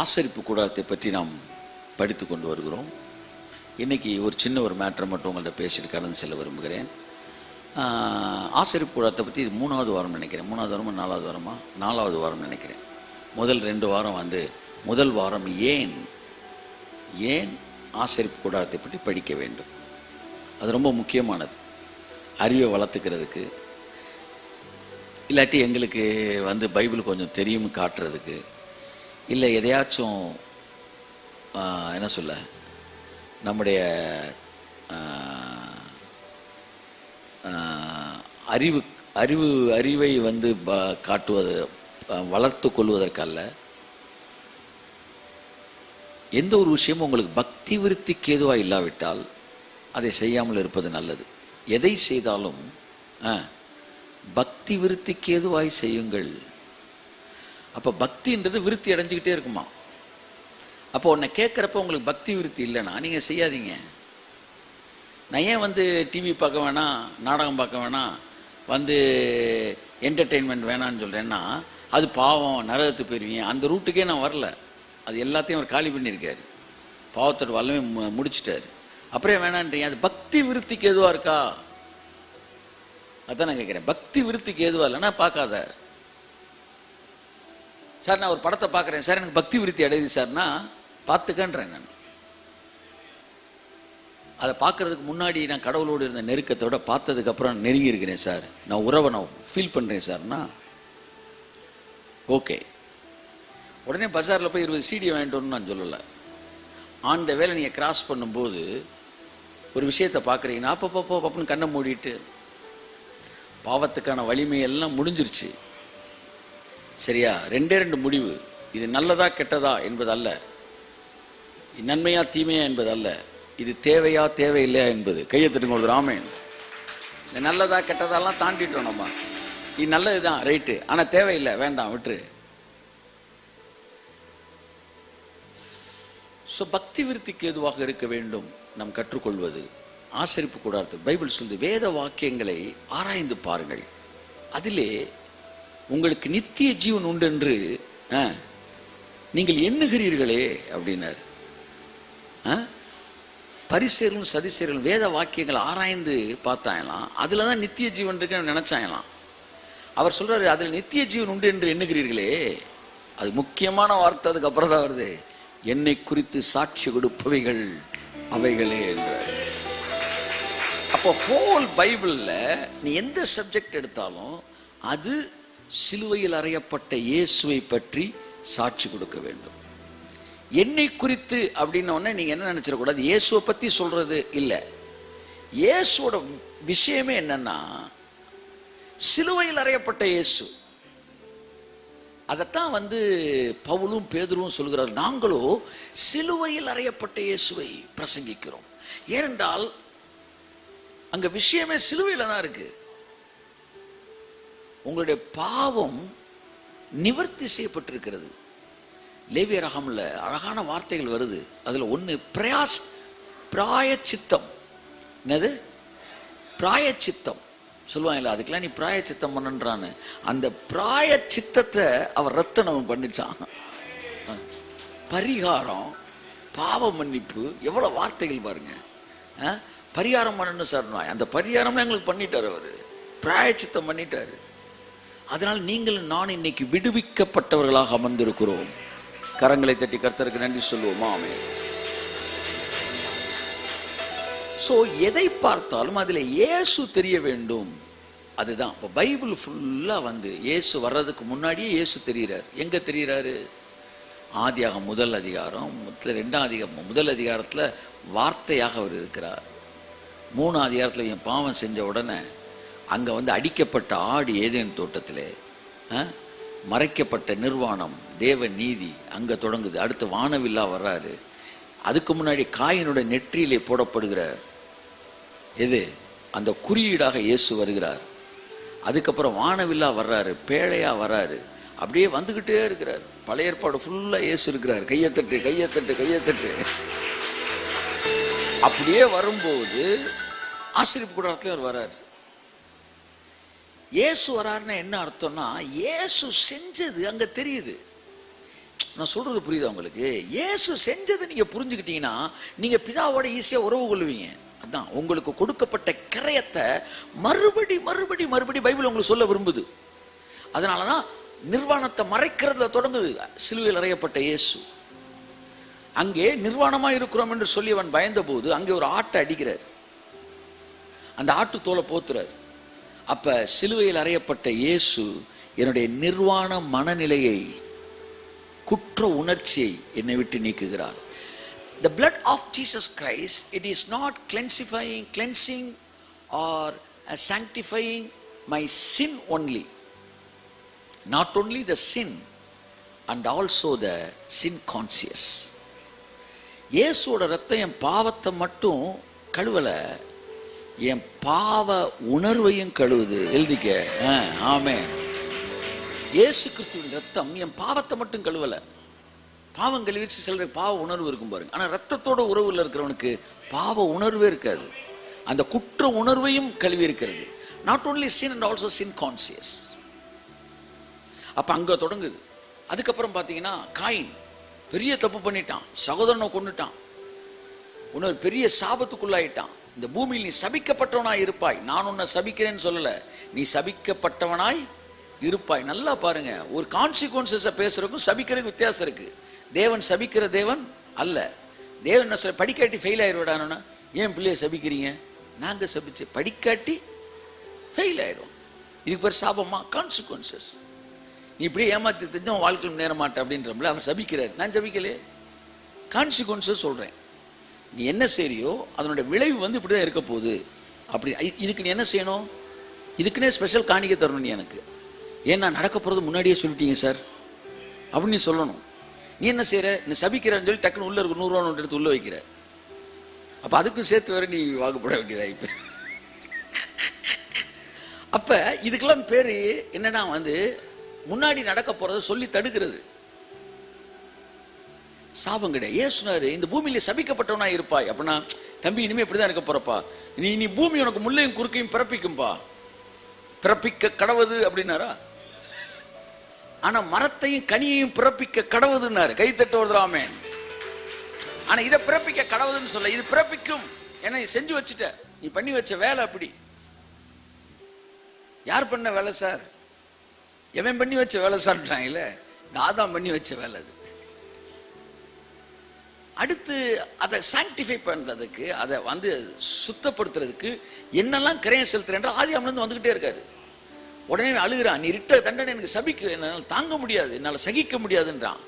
ஆசரிப்பு கூடாரத்தை பற்றி நாம் படித்து கொண்டு வருகிறோம். இன்றைக்கி ஒரு சின்ன ஒரு மேட்டரை மட்டும் உங்கள்கிட்ட பேசிட்டு கடந்து செல்ல விரும்புகிறேன். ஆசரிப்பு கூடாரத்தை பற்றி இது 3வது வாரம் நினைக்கிறேன். 3வது வாரமா 4வது வாரமா 4வது வாரம் நினைக்கிறேன். முதல் 2 வாரம் முதல் வாரம் ஏன் ஆசரிப்பு கூடாரத்தை பற்றி படிக்க வேண்டும், அது ரொம்ப முக்கியமானது. அறிவை வளர்த்துக்கிறதுக்கு, இல்லாட்டி எங்களுக்கு பைபிள் கொஞ்சம் தெரியும்னு காட்டுறதுக்கு, இல்லை எதையாச்சும் என்ன சொல்ல நம்முடைய அறிவை காட்டுவது, வளர்த்து கொள்வதற்கல்ல. எந்த ஒரு விஷயமும் உங்களுக்கு பக்தி விருத்திக்கு ஏதுவாக இல்லாவிட்டால் அதை செய்யாமல் இருப்பது நல்லது. எதை செய்தாலும் பக்தி விருத்திக்கு ஏதுவாய் செய்யுங்கள். அப்போ பக்தின்றது விருத்தி அடைஞ்சிக்கிட்டே இருக்குமா. அப்போ உன்னை கேட்குறப்ப உங்களுக்கு பக்தி விருத்தி இல்லைன்னா நீங்கள் செய்யாதீங்க. நான் ஏன் டிவி பார்க்க வேணாம், நாடகம் பார்க்க வேணாம், என்டர்டெயின்மெண்ட் வேணான்னு சொல்கிறேன்னா, அது பாவம், நரகத்து போயிருவீங்க. அந்த ரூட்டுக்கே நான் வரல. அது எல்லாத்தையும் அவர் காலி பண்ணியிருக்காரு. பாவத்தோட வல்லமே முடிச்சிட்டாரு. அப்புறம் வேணான்றீங்க. அது பக்தி விருத்திக்கு எதுவாக இருக்கா? அதான் நான் கேட்குறேன். பக்தி விருத்திக்கு எதுவாக இல்லைன்னா பார்க்காத. சார் நான் ஒரு படத்தை பார்க்குறேன் சார், எனக்கு பக்தி விருத்தி அடையுது சார்னா பார்த்துக்கன்றேன். நான் அதை பார்க்கறதுக்கு முன்னாடி நான் கடவுளோடு இருந்த நெருக்கத்தோட பார்த்ததுக்கப்புறம் நெருங்கி இருக்கிறேன் சார், நான் உறவை நான் ஃபீல் பண்ணுறேன் சார்னா ஓகே. உடனே பஜாரில் போய் 20 CD வாங்கிட்டு வரணும்னு நான் சொல்லலை. ஆண்ட வேலை நீங்கள் கிராஸ் பண்ணும்போது ஒரு விஷயத்தை பார்க்குறீங்கன்னா அப்பப்போ கண்ணை மூடிட்டு, பாவத்துக்கான வலிமையெல்லாம் முடிஞ்சிருச்சு சரியா. 2 முடிவு. இது நல்லதா கெட்டதா என்பது அல்ல, நன்மையா தீமையா என்பது அல்ல, இது தேவையா தேவையில்லையா என்பது. கையை தட்டுங்க ராமன். இந்த நல்லதா கெட்டதாலாம் தாண்டிட்டோம் நம்ம. இது நல்லது தான், ரைட்டு, ஆனால் தேவையில்லை, வேண்டாம், விட்டுரு. ஸோ பக்தி விருத்திக்கு எதுவாக இருக்க வேண்டும் நாம் கற்றுக்கொள்வது ஆசரிப்பு கூடாரத்தில். பைபிள் சொல்லுது, வேத வாக்கியங்களை ஆராய்ந்து பாருங்கள், அதிலே உங்களுக்கு நித்திய ஜீவன் உண்டு என்று நீங்கள் எண்ணுகிறீர்களே அப்படின்னார். பரிசேயர்களும் சதிசேயர்களும் வேத வாக்கியங்களை ஆராய்ந்து பார்த்தாங்களாம், அதில் தான் நித்திய ஜீவன் இருக்குன்னு நினைச்சாங்களாம். அவர் சொல்றாரு, அதில் நித்திய ஜீவன் உண்டு என்று எண்ணுகிறீர்களே. அது முக்கியமான வார்த்தை. அதுக்கு அப்புறம் தான் வருது, என்னை குறித்து சாட்சி கொடுப்பவைகள் அவைகளே என்றார். அப்போ ஹோல் பைபிள்ல நீ எந்த சப்ஜெக்ட் எடுத்தாலும் அது சிலுவையில் அறையப்பட்ட இயேசுவை பற்றி சாட்சி கொடுக்க வேண்டும். என்னை குறித்து அப்படின்ன உடனே நீங்க என்ன நினைச்சிடக்கூடாது, இயேசுவை பத்தி சொல்றது இல்லை. இயேசுவோட விஷயமே என்னன்னா சிலுவையில் அறையப்பட்ட இயேசு. அதைத்தான் பவுலும் பேதுருவும் சொல்கிறார், நாங்களோ சிலுவையில் அறையப்பட்ட இயேசுவை பிரசங்கிக்கிறோம். ஏனென்றால் அங்க விஷயமே சிலுவையில் தான் இருக்கு. உங்களுடைய பாவம் நிவர்த்தி செய்யப்பட்டிருக்கிறது. லேவியரகம்ல அழகான வார்த்தைகள் வருது. அதுல ஒண்ணு பிராயச்சித்தம். என்னது? பிராயச்சித்தம் சொல்லுவாங்கல்ல, அதுக்கெல்லாம் நீ பிராயச்சித்தம் பண்ணன்றான்னு. அந்த பிராயச்சித்தத்தை அவர் ரத்தனம் பண்ணிச்சான். பரிகாரம், பாவ மன்னிப்பு, எவ்வளவு வார்த்தைகள் பாருங்க. பரிகாரம் பண்ணணும் சார், அந்த பரிகாரம் எங்களுக்கு பண்ணிட்டாரு, அவரு பிராயச்சித்தம் பண்ணிட்டாரு. அதனால் நீங்கள் நான் இன்னைக்கு விடுவிக்கப்பட்டவர்களாக அமர்ந்திருக்கிறோம். கரங்களை தட்டி கர்த்தருக்கு நன்றி சொல்லுவோமா? ஆமென். ஸோ எதை பார்த்தாலும் அதில் இயேசு தெரிய வேண்டும். அதுதான் இப்போ பைபிள் ஃபுல்லாக இயேசு வர்றதுக்கு முன்னாடியே இயேசு தெரிகிறார். எங்கே தெரிகிறாரு? ஆதியாகமம் 1 அதிகாரம், 2 அதிகாரம். 1 அதிகாரத்தில் வார்த்தையாக அவர் இருக்கிறார். 3 அதிகாரத்தில் என் பாவம் செஞ்ச உடனே அங்கே அடிக்கப்பட்ட ஆடு ஏதேன் தோட்டத்திலே, மறைக்கப்பட்ட நிர்வாணம், தேவ நீதி அங்கே தொடங்குது. அடுத்து வானவில்லா வர்றாரு. அதுக்கு முன்னாடி காயினுடைய நெற்றியிலே போடப்படுகிற எது, அந்த குறியீடாக இயேசு வருகிறார். அதுக்கப்புறம் வானவில்லா வர்றாரு, பேழையா வர்றாரு, அப்படியே வந்துகிட்டே இருக்கிறார். பழைய ஏற்பாடு ஃபுல்லா இயேசு இருக்கிறார். கையத்தட்டு கையத்தட்டு கையத்தட்டு. அப்படியே வரும்போது ஆசரிப்பு கூடாரத்துல அவர் வர்றாரு. இயேசு வராருன்னா என்ன அர்த்தம்னா, இயேசு செஞ்சது அங்க தெரியுது. நான் சொல்றது புரியுதா உங்களுக்கு? இயேசு செஞ்சதை நீங்க புரிஞ்சுக்கிட்டீங்கன்னா நீங்க பிதாவோட ஈஸியா உறவு கொள்வீங்க. அதான் உங்களுக்கு கொடுக்கப்பட்ட கிரயத்தை மறுபடி மறுபடி மறுபடி பைபிள் உங்களுக்கு சொல்ல விரும்புது. அதனாலதான் நிர்வாணத்தை மறைக்கிறதுல தொடங்குது. சிலுவையில் அறையப்பட்ட இயேசு அங்கே நிர்வாணமா இருக்கிறோம் என்று சொல்லி அவன் பயந்த போது அங்கே ஒரு ஆட்டை அடிக்கிறார், அந்த ஆட்டு தோலை போத்துறார். அப்ப சிலுவையில் அறையப்பட்ட இயேசு என்னுடைய நிர்வாண மனநிலையை, குற்ற உணர்ச்சியை என்னை விட்டு நீக்குகிறார். The blood of Jesus Christ, it is not cleansing or sanctifying my sin only. Not only the sin and also the sin conscious. இயேசுவோட ரத்தம் என் பாவத்தை மட்டும் கழுவல, என் பாவ உணர்வையும் கழுவுது. எழுதிக்க. ஆமென். இயேசு கிறிஸ்துவின் ரத்தம் என் பாவத்தை மட்டும் கழுவல. பாவம் கழுவிச்சு சிலருக்கு பாவ உணர்வு இருக்கும் பாருங்க. ஆனா ரத்தத்தோட உறவுல இருக்கிறவனுக்கு பாவ உணர்வே இருக்காது. அந்த குற்ற உணர்வையும் கழுவி இருக்கிறது. Not only sin and also sin conscious. அப்ப அங்க தொடங்குது. அதுக்கப்புறம் பாத்தீங்கன்னா காயின் பெரிய தப்பு பண்ணிட்டான், சகோதரனை கொண்டுட்டான், உன்னை பெரிய சாபத்துக்குள்ளாயிட்டான். இந்த பூமியில் நீ சபிக்கப்பட்டவனாய் இருப்பாய். நான் உன்னை சபிக்கிறேன்னு சொல்லல, நீ சபிக்கப்பட்டவனாய் இருப்பாய். நல்லா பாருங்க, ஒரு கான்சிக்வன்சஸை பேசுறதுக்கும் சபிக்கிறதுக்கு வித்தியாசம் இருக்கு. தேவன் சபிக்கிற தேவன் அல்ல. தேவன் என்ன சொல்ல, படிக்காட்டி ஃபெயில் ஆயிடுவாடானா, ஏன் பிள்ளைய சபிக்கிறீங்க? நாங்க சபிச்சு படிக்காட்டி ஃபெயில் ஆயிரும். இதுக்கு பேர் சாபமா? கான்சிக்வன்சஸ். நீ இப்படியே ஏமாத்தி தெரிஞ்சவன் வாழ்க்கையில் நேர மாட்டேன் அப்படின்றப்பல அவர் சபிக்கிறார். நான் சபிக்கலே, கான்சிக்வன்சஸ் சொல்றேன். நீ என்ன செய்யறியோ அதனுடைய விளைவு வந்து இப்படிதான் இருக்க போகுது. அப்படி இதுக்கு நீ என்ன செய்யணும்? இதுக்குன்னே ஸ்பெஷல் காணிக்கை தரணும் நீ எனக்கு. ஏன்னா நடக்க போறது முன்னாடியே சொல்லிட்டீங்க சார் அப்படின்னு நீ சொல்லணும். நீ என்ன செய்யற? நீ சபிக்கிறன்னு சொல்லி டக்குன்னு உள்ள இருக்கு 100 ரூபா நோட்டு எடுத்து உள்ள வைக்கிற. அப்ப அதுக்கும் சேர்த்து வர நீ வாக்குப்பட வேண்டியதாயிப்ப. அப்ப இதுக்கெல்லாம் பேரு என்னன்னா வந்து முன்னாடி நடக்க போறதை சொல்லி தடுக்கிறது. சாபம் கிடையாது. ஏன் சொன்னாரு, இந்த பூமியில சபிக்கப்பட்டவனா இருப்பாய். அப்படின்னா தம்பி இனிமே இப்படிதான் இருக்க போறப்பா, நீ பூமி உனக்கு முள்ளையும் குறுக்கையும் பிறப்பிக்கும்பா, பிறப்பிக்க கடவுது அப்படின்னாரா? ஆனா மரத்தையும் கனியையும் பிறப்பிக்க கடவுதுன்னாரு. கைத்தட்ட வருதுராமே. ஆனா இதை பிறப்பிக்க கடவுதுன்னு சொல்ல, இது பிறப்பிக்கும். ஏன்னா நீ செஞ்சு வச்சுட்ட, நீ பண்ணி வச்ச வேலை அப்படி. யார் பண்ண வேலை சார்? எவன் பண்ணி வச்ச வேலை சார்ன்றாங்கல்ல, நான் தான் பண்ணி வச்ச வேலை அது. அடுத்து அதை சாங்டிஃபை பண்றதுக்கு, அதை வந்து சுத்தப்படுத்துறதுக்கு என்னெல்லாம் கிரயம் செலுத்துறேன் ஆதியாமிலிருந்து வந்துகிட்டே இருக்காரு. உடனே அழுகிறான், நீ இட்ட தண்டனை எனக்கு சபிக்க என்னால் தாங்க முடியாது, என்னால் சகிக்க முடியாதுன்றான்.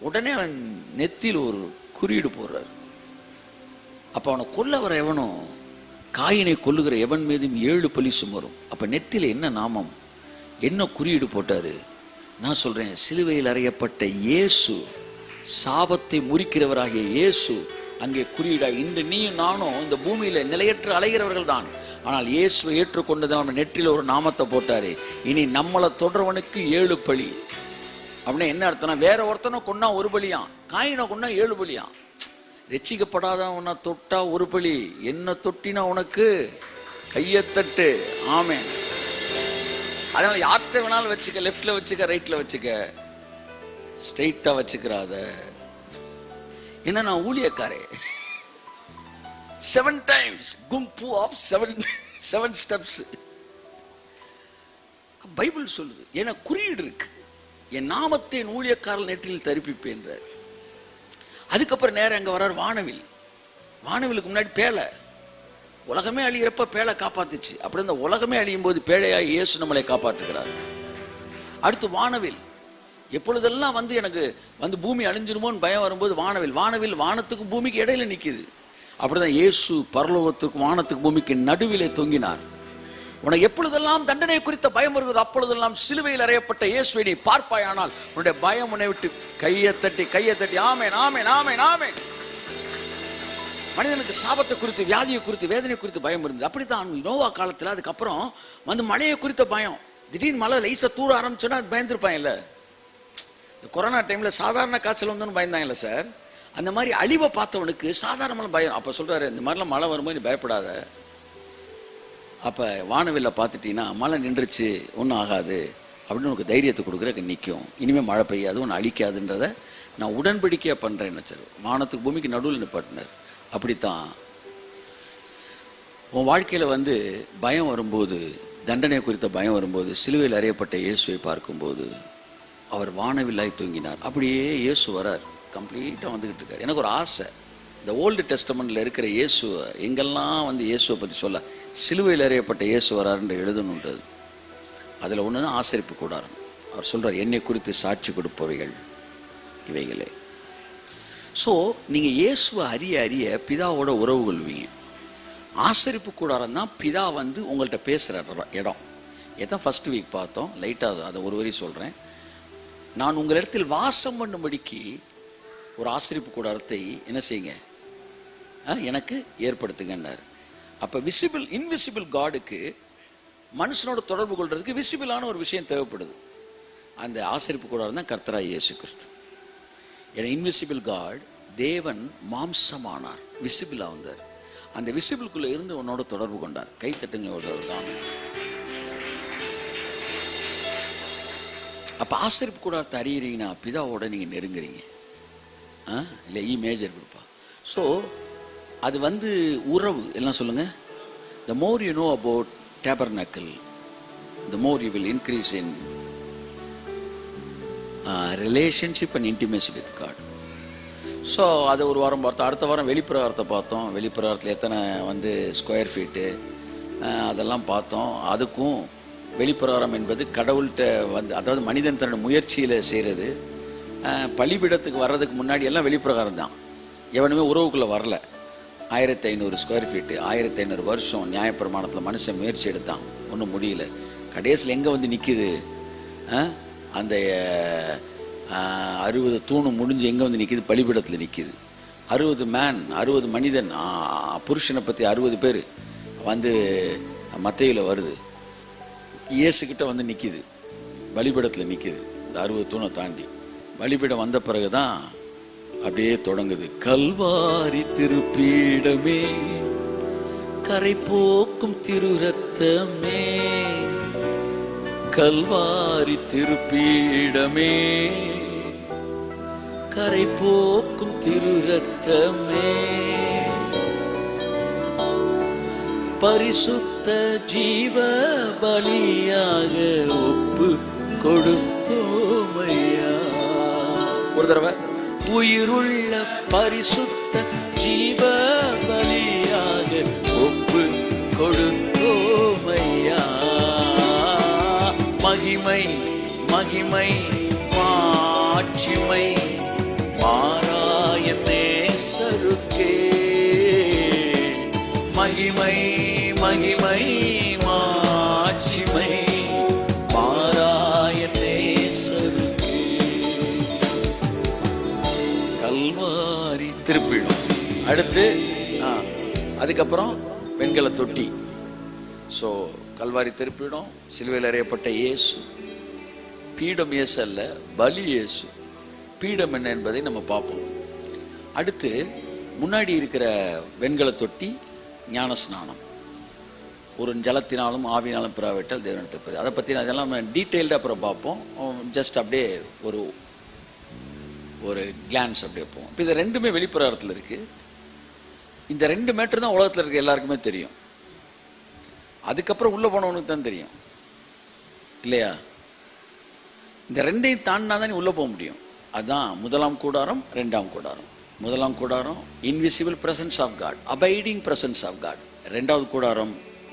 உடனே அவன் நெத்தியில் ஒரு குறியீடு போடுறாரு. அப்ப அவனை கொல்ல வர எவனும், காயினை கொல்லுகிற எவன் மீதும் 7 பழி சுமரும். அப்ப நெத்தியில என்ன நாமம், என்ன குறியீடு போட்டாரு? நான் சொல்றேன், சிலுவையில் அறையப்பட்ட இயேசு, சாபத்தை முறிக்கிறவராகிய இயேசு அங்கே குறியீடா. இந்த நீயும் நானும் இந்த பூமியில நிலையற்று அலைகிறவர்கள் தான். ஆனால் இயேசுவை ஏற்றுக்கொண்டது நெற்றில ஒரு நாமத்தை போட்டாரு. இனி நம்மளை தொடர்வனுக்கு 7 பழி. அப்படின்னா என்ன அர்த்தம்னா, வேற ஒருத்தனை கொன்னா 1 பலியாம், காயினை கொன்னா 7 பலியாம். ரட்சிக்கப்படாதவனை தொட்டா 1 பலி, என்ன தொட்டினா உனக்கு கையத்தட்டு. ஆமே. அதனால யார்கிட்ட வேணாலும் வச்சுக்க, லெப்ட்ல வச்சுக்க, ரைட்ல வச்சுக்க, ஸ்ட்ரெயிட்டா வச்சுக்கிறாத. என்ன நான் ஊழியக்காரே 7 times கும்பு ஆஃப் 7 ஸ்டெப்ஸ் பைபிள் சொல்லுது. ஏன்னா குறியீடு இருக்கு, என் நாமத்தை என் ஊழியக்காரல் நெற்றில் தரிப்பிப்பேன். அதுக்கப்புறம் நேரம் எங்க வர்றார்? வானவில். வானவிலுக்கு முன்னாடி பேழை. உலகமே அழிகிறப்ப பேழை காப்பாத்துச்சு. அப்படி இந்த உலகமே அழியும் போது பேழையாய் இயேசு நம்மளை காப்பாற்றுகிறார். அடுத்து வானவில். எப்பொழுதெல்லாம் வந்து எனக்கு வந்து பூமி அழிஞ்சிருமோன்னு பயம் வரும்போது வானவில். வானவில் வானத்துக்கும் பூமிக்கு இடையில நிக்குது. அப்படிதான் இயேசு பரலோகத்துக்கும் வானத்துக்கு பூமிக்கு நடுவிலே தொங்கினார். உனக்கு எப்பொழுதெல்லாம் தண்டனை குறித்த பயம் வருகிறது, அப்பொழுதெல்லாம் சிலுவையில் அறையப்பட்ட இயேசுவை நீ பார்ப்பாயானால் உன்னுடைய பயம் உன்னை விட்டு கையை தட்டி ஆமென் ஆமென் ஆமென் ஆமென். மனிதனுக்கு சாபத்தை குறித்து, வியாதியை குறித்து, வேதனை குறித்து பயம் இருந்தது. அப்படித்தான் நோவா காலத்தில். அதுக்கப்புறம் வந்து மழையை குறித்த பயம். திடீர்னு மழை லைசா தூர ஆரம்பிச்சோன்னா அது பயந்துருப்பாங்க இல்ல. இந்த கொரோனா டைம்ல சாதாரண காய்ச்சல் வந்து பயந்தாங்கல்ல சார், அந்த மாதிரி அழிவை பார்த்தவனுக்கு சாதாரண பயம். அப்ப சொல்றாரு, இந்த மாதிரிலாம் மழை வரும்போது நீ பயப்படாத. அப்ப வானவில்ல பார்த்துட்டீங்கன்னா மழை நின்றுச்சு, ஒன்றும் ஆகாது அப்படின்னு உனக்கு தைரியத்தை கொடுக்குற நிற்கும். இனிமேல் மழை பெய்யாது, ஒன்று அழிக்காதுன்றத நான் உடன்படிக்கையாக பண்ணுறேன்னு சார். வானத்துக்கு பூமிக்கு நடுவில் நிப்பாட்டினார். அப்படித்தான் உன் வாழ்க்கையில் பயம் வரும்போது, தண்டனை குறித்த பயம் வரும்போது, சிலுவையில் அறையப்பட்ட இயேசுவை பார்க்கும்போது அவர் வானவில்லாய் தூங்கினார். அப்படியே இயேசு வரார், கம்ப்ளீட்டாக வந்துக்கிட்டு இருக்கார். எனக்கு ஒரு ஆசை, இந்த ஓல்டு டெஸ்டமெண்ட்டில் இருக்கிற இயேசு எங்கெல்லாம் இயேசுவை பற்றி சொல்ல சிலுவையில் அறையப்பட்ட இயேசு வராருன்ற எழுதணுன்றது. அதில் ஒன்று தான் ஆசரிப்பு கூடாரம். அவர் சொல்கிறார், என்னை குறித்து சாட்சி கொடுப்பவைகள் இவைகளே. ஸோ நீங்கள் இயேசுவை அறிய அறிய பிதாவோட உறவு கொள்வீங்க. ஆசரிப்பு கூடாரம் தான் பிதா உங்கள்கிட்ட பேசுகிற இடம். எதான் ஃபர்ஸ்ட் வீக் பார்த்தோம், லைட்டாக அதை ஒரு வரி சொல்கிறேன். நான் உங்களிடத்தில் வாசம் பண்ணும்படிக்கு ஒரு ஆசரிப்பு கூடாரத்தை என்ன செய்யுங்க, எனக்கு ஏற்படுத்துங்கன்னார். அப்போ இன்விசிபிள் காடுக்கு மனுஷனோட தொடர்பு கொள்றதுக்கு விசிபிளான ஒரு விஷயம் தேவைப்படுது. அந்த ஆசரிப்பு கூடாரம் தான் கர்த்தராகிய இயேசு கிறிஸ்து. ஏன்னா இன்விசிபிள் காட், தேவன் மாம்சமானார், விசிபிளாக வந்தார். அந்த விசிபிளுக்குள்ளே இருந்து உன்னோட தொடர்பு கொண்டார். கைத்தட்டுங்களோட அப்போ ஆசரிப்பு கூடாரத்தை அறியறீங்கன்னா பிதாவோட நீங்கள் நெருங்குறீங்க. இல்லை மேஜர் கொடுப்பா. ஸோ அது உறவு எல்லாம் சொல்லுங்கள். The more you know about tabernacle, the more you will increase in relationship and intimacy with God. So அதை ஒரு வாரம் பார்த்தோம். அடுத்த வாரம் வெளிப்பிரகாரத்தை பார்த்தோம். வெளிப்பிரகாரத்தில் எத்தனை ஸ்கொயர் ஃபீட்டு அதெல்லாம் பார்த்தோம். அதுக்கும் வெளிப்பிரகாரம் என்பது கடவுள்கிட்ட அதாவது மனிதன் தன்னோட முயற்சியில் செய்கிறது. பலிபீடத்துக்கு வர்றதுக்கு முன்னாடி எல்லாம் வெளிப்பிரகாரம் தான். எவனுமே உறவுக்குள்ளே வரல. 1500 ஸ்கொயர் ஃபீட்டு, 1500 வருஷம் நியாயப்பிரமாணத்தில் மனுஷன் முயற்சி எடுத்தான், ஒன்றும் முடியல. கடைசியில் எங்கே நிற்கிது, அந்த 60 தூணு முடிஞ்சு எங்கே நிற்கிது, பலிபீடத்தில் நிற்கிது. 60 மனிதன், புருஷனை பற்றி 60 பேர் மத்தேயுவில் வருது. இயேசுக்கிட்ட நிற்கிது, பலிபீடத்தில் நிற்கிது. இந்த 60 தூணை தாண்டி பலிபீடம் வந்த பிறகு தான் அப்படியே தொடங்குது. கல்வாரி திருப்பீடமே, கரை போக்கும் திரு ரத்தமே, கல்வாரி திருப்பீடமே, கரை போக்கும் திரு ரத்தமே, பரிசுத்த ஜீவ பலியாக ஒப்பு கொடுத்தோமையா. ஒரு தடவை, உயிருள்ள பரிசுத்த ஜீவ பலியாக ஒப்பு கொடுத்தோமையா. மகிமை மகிமை மாட்சிமை மாறாய நேசருக்கே. மகிமை மகிமை மாட்சிமை மாறாய நேசருக்கே. கல்வாரி திருப்பிடும். அடுத்து அதுக்கப்புறம் வெண்கல தொட்டி. ஸோ கல்வாரி திருப்பிடும், சிலுவையில் அறையப்பட்ட இயேசு. பீடம் இயேசு அல்ல, பலி இயேசு. பீடம் என்ன என்பதை நம்ம பார்ப்போம். அடுத்து முன்னாடி இருக்கிற வெண்கல தொட்டி ஞான ஸ்நானம். ஒரு ஜலத்தினாலும் ஆவினாலும் பிராவிட்டால் தேவனிடத்தில். அதை பற்றி அதெல்லாம் டீட்டெயில்டாக அப்புறம் பார்ப்போம். ஜஸ்ட் அப்படியே ஒரு கிளான்ஸ் அப்படியே போவோம். இப்போ இது ரெண்டுமே வெளிப்பிரகாரத்தில் இருக்குது. இந்த 2 மீட்டர் தான் உலகத்தில் இருக்க எல்லாருக்குமே தெரியும். அதுக்கப்புறம் உள்ளே போனவனுக்கு தான் தெரியும், இல்லையா? இந்த 2ஐயும் தாண்டினா தான் நீ உள்ளே போக முடியும். அதுதான் முதலாம் கூடாரம், 2ஆம் கூடாரம். முதலாம் கூடாரம் invisible presence of God, abiding presence of God. 2வது கூடாரம்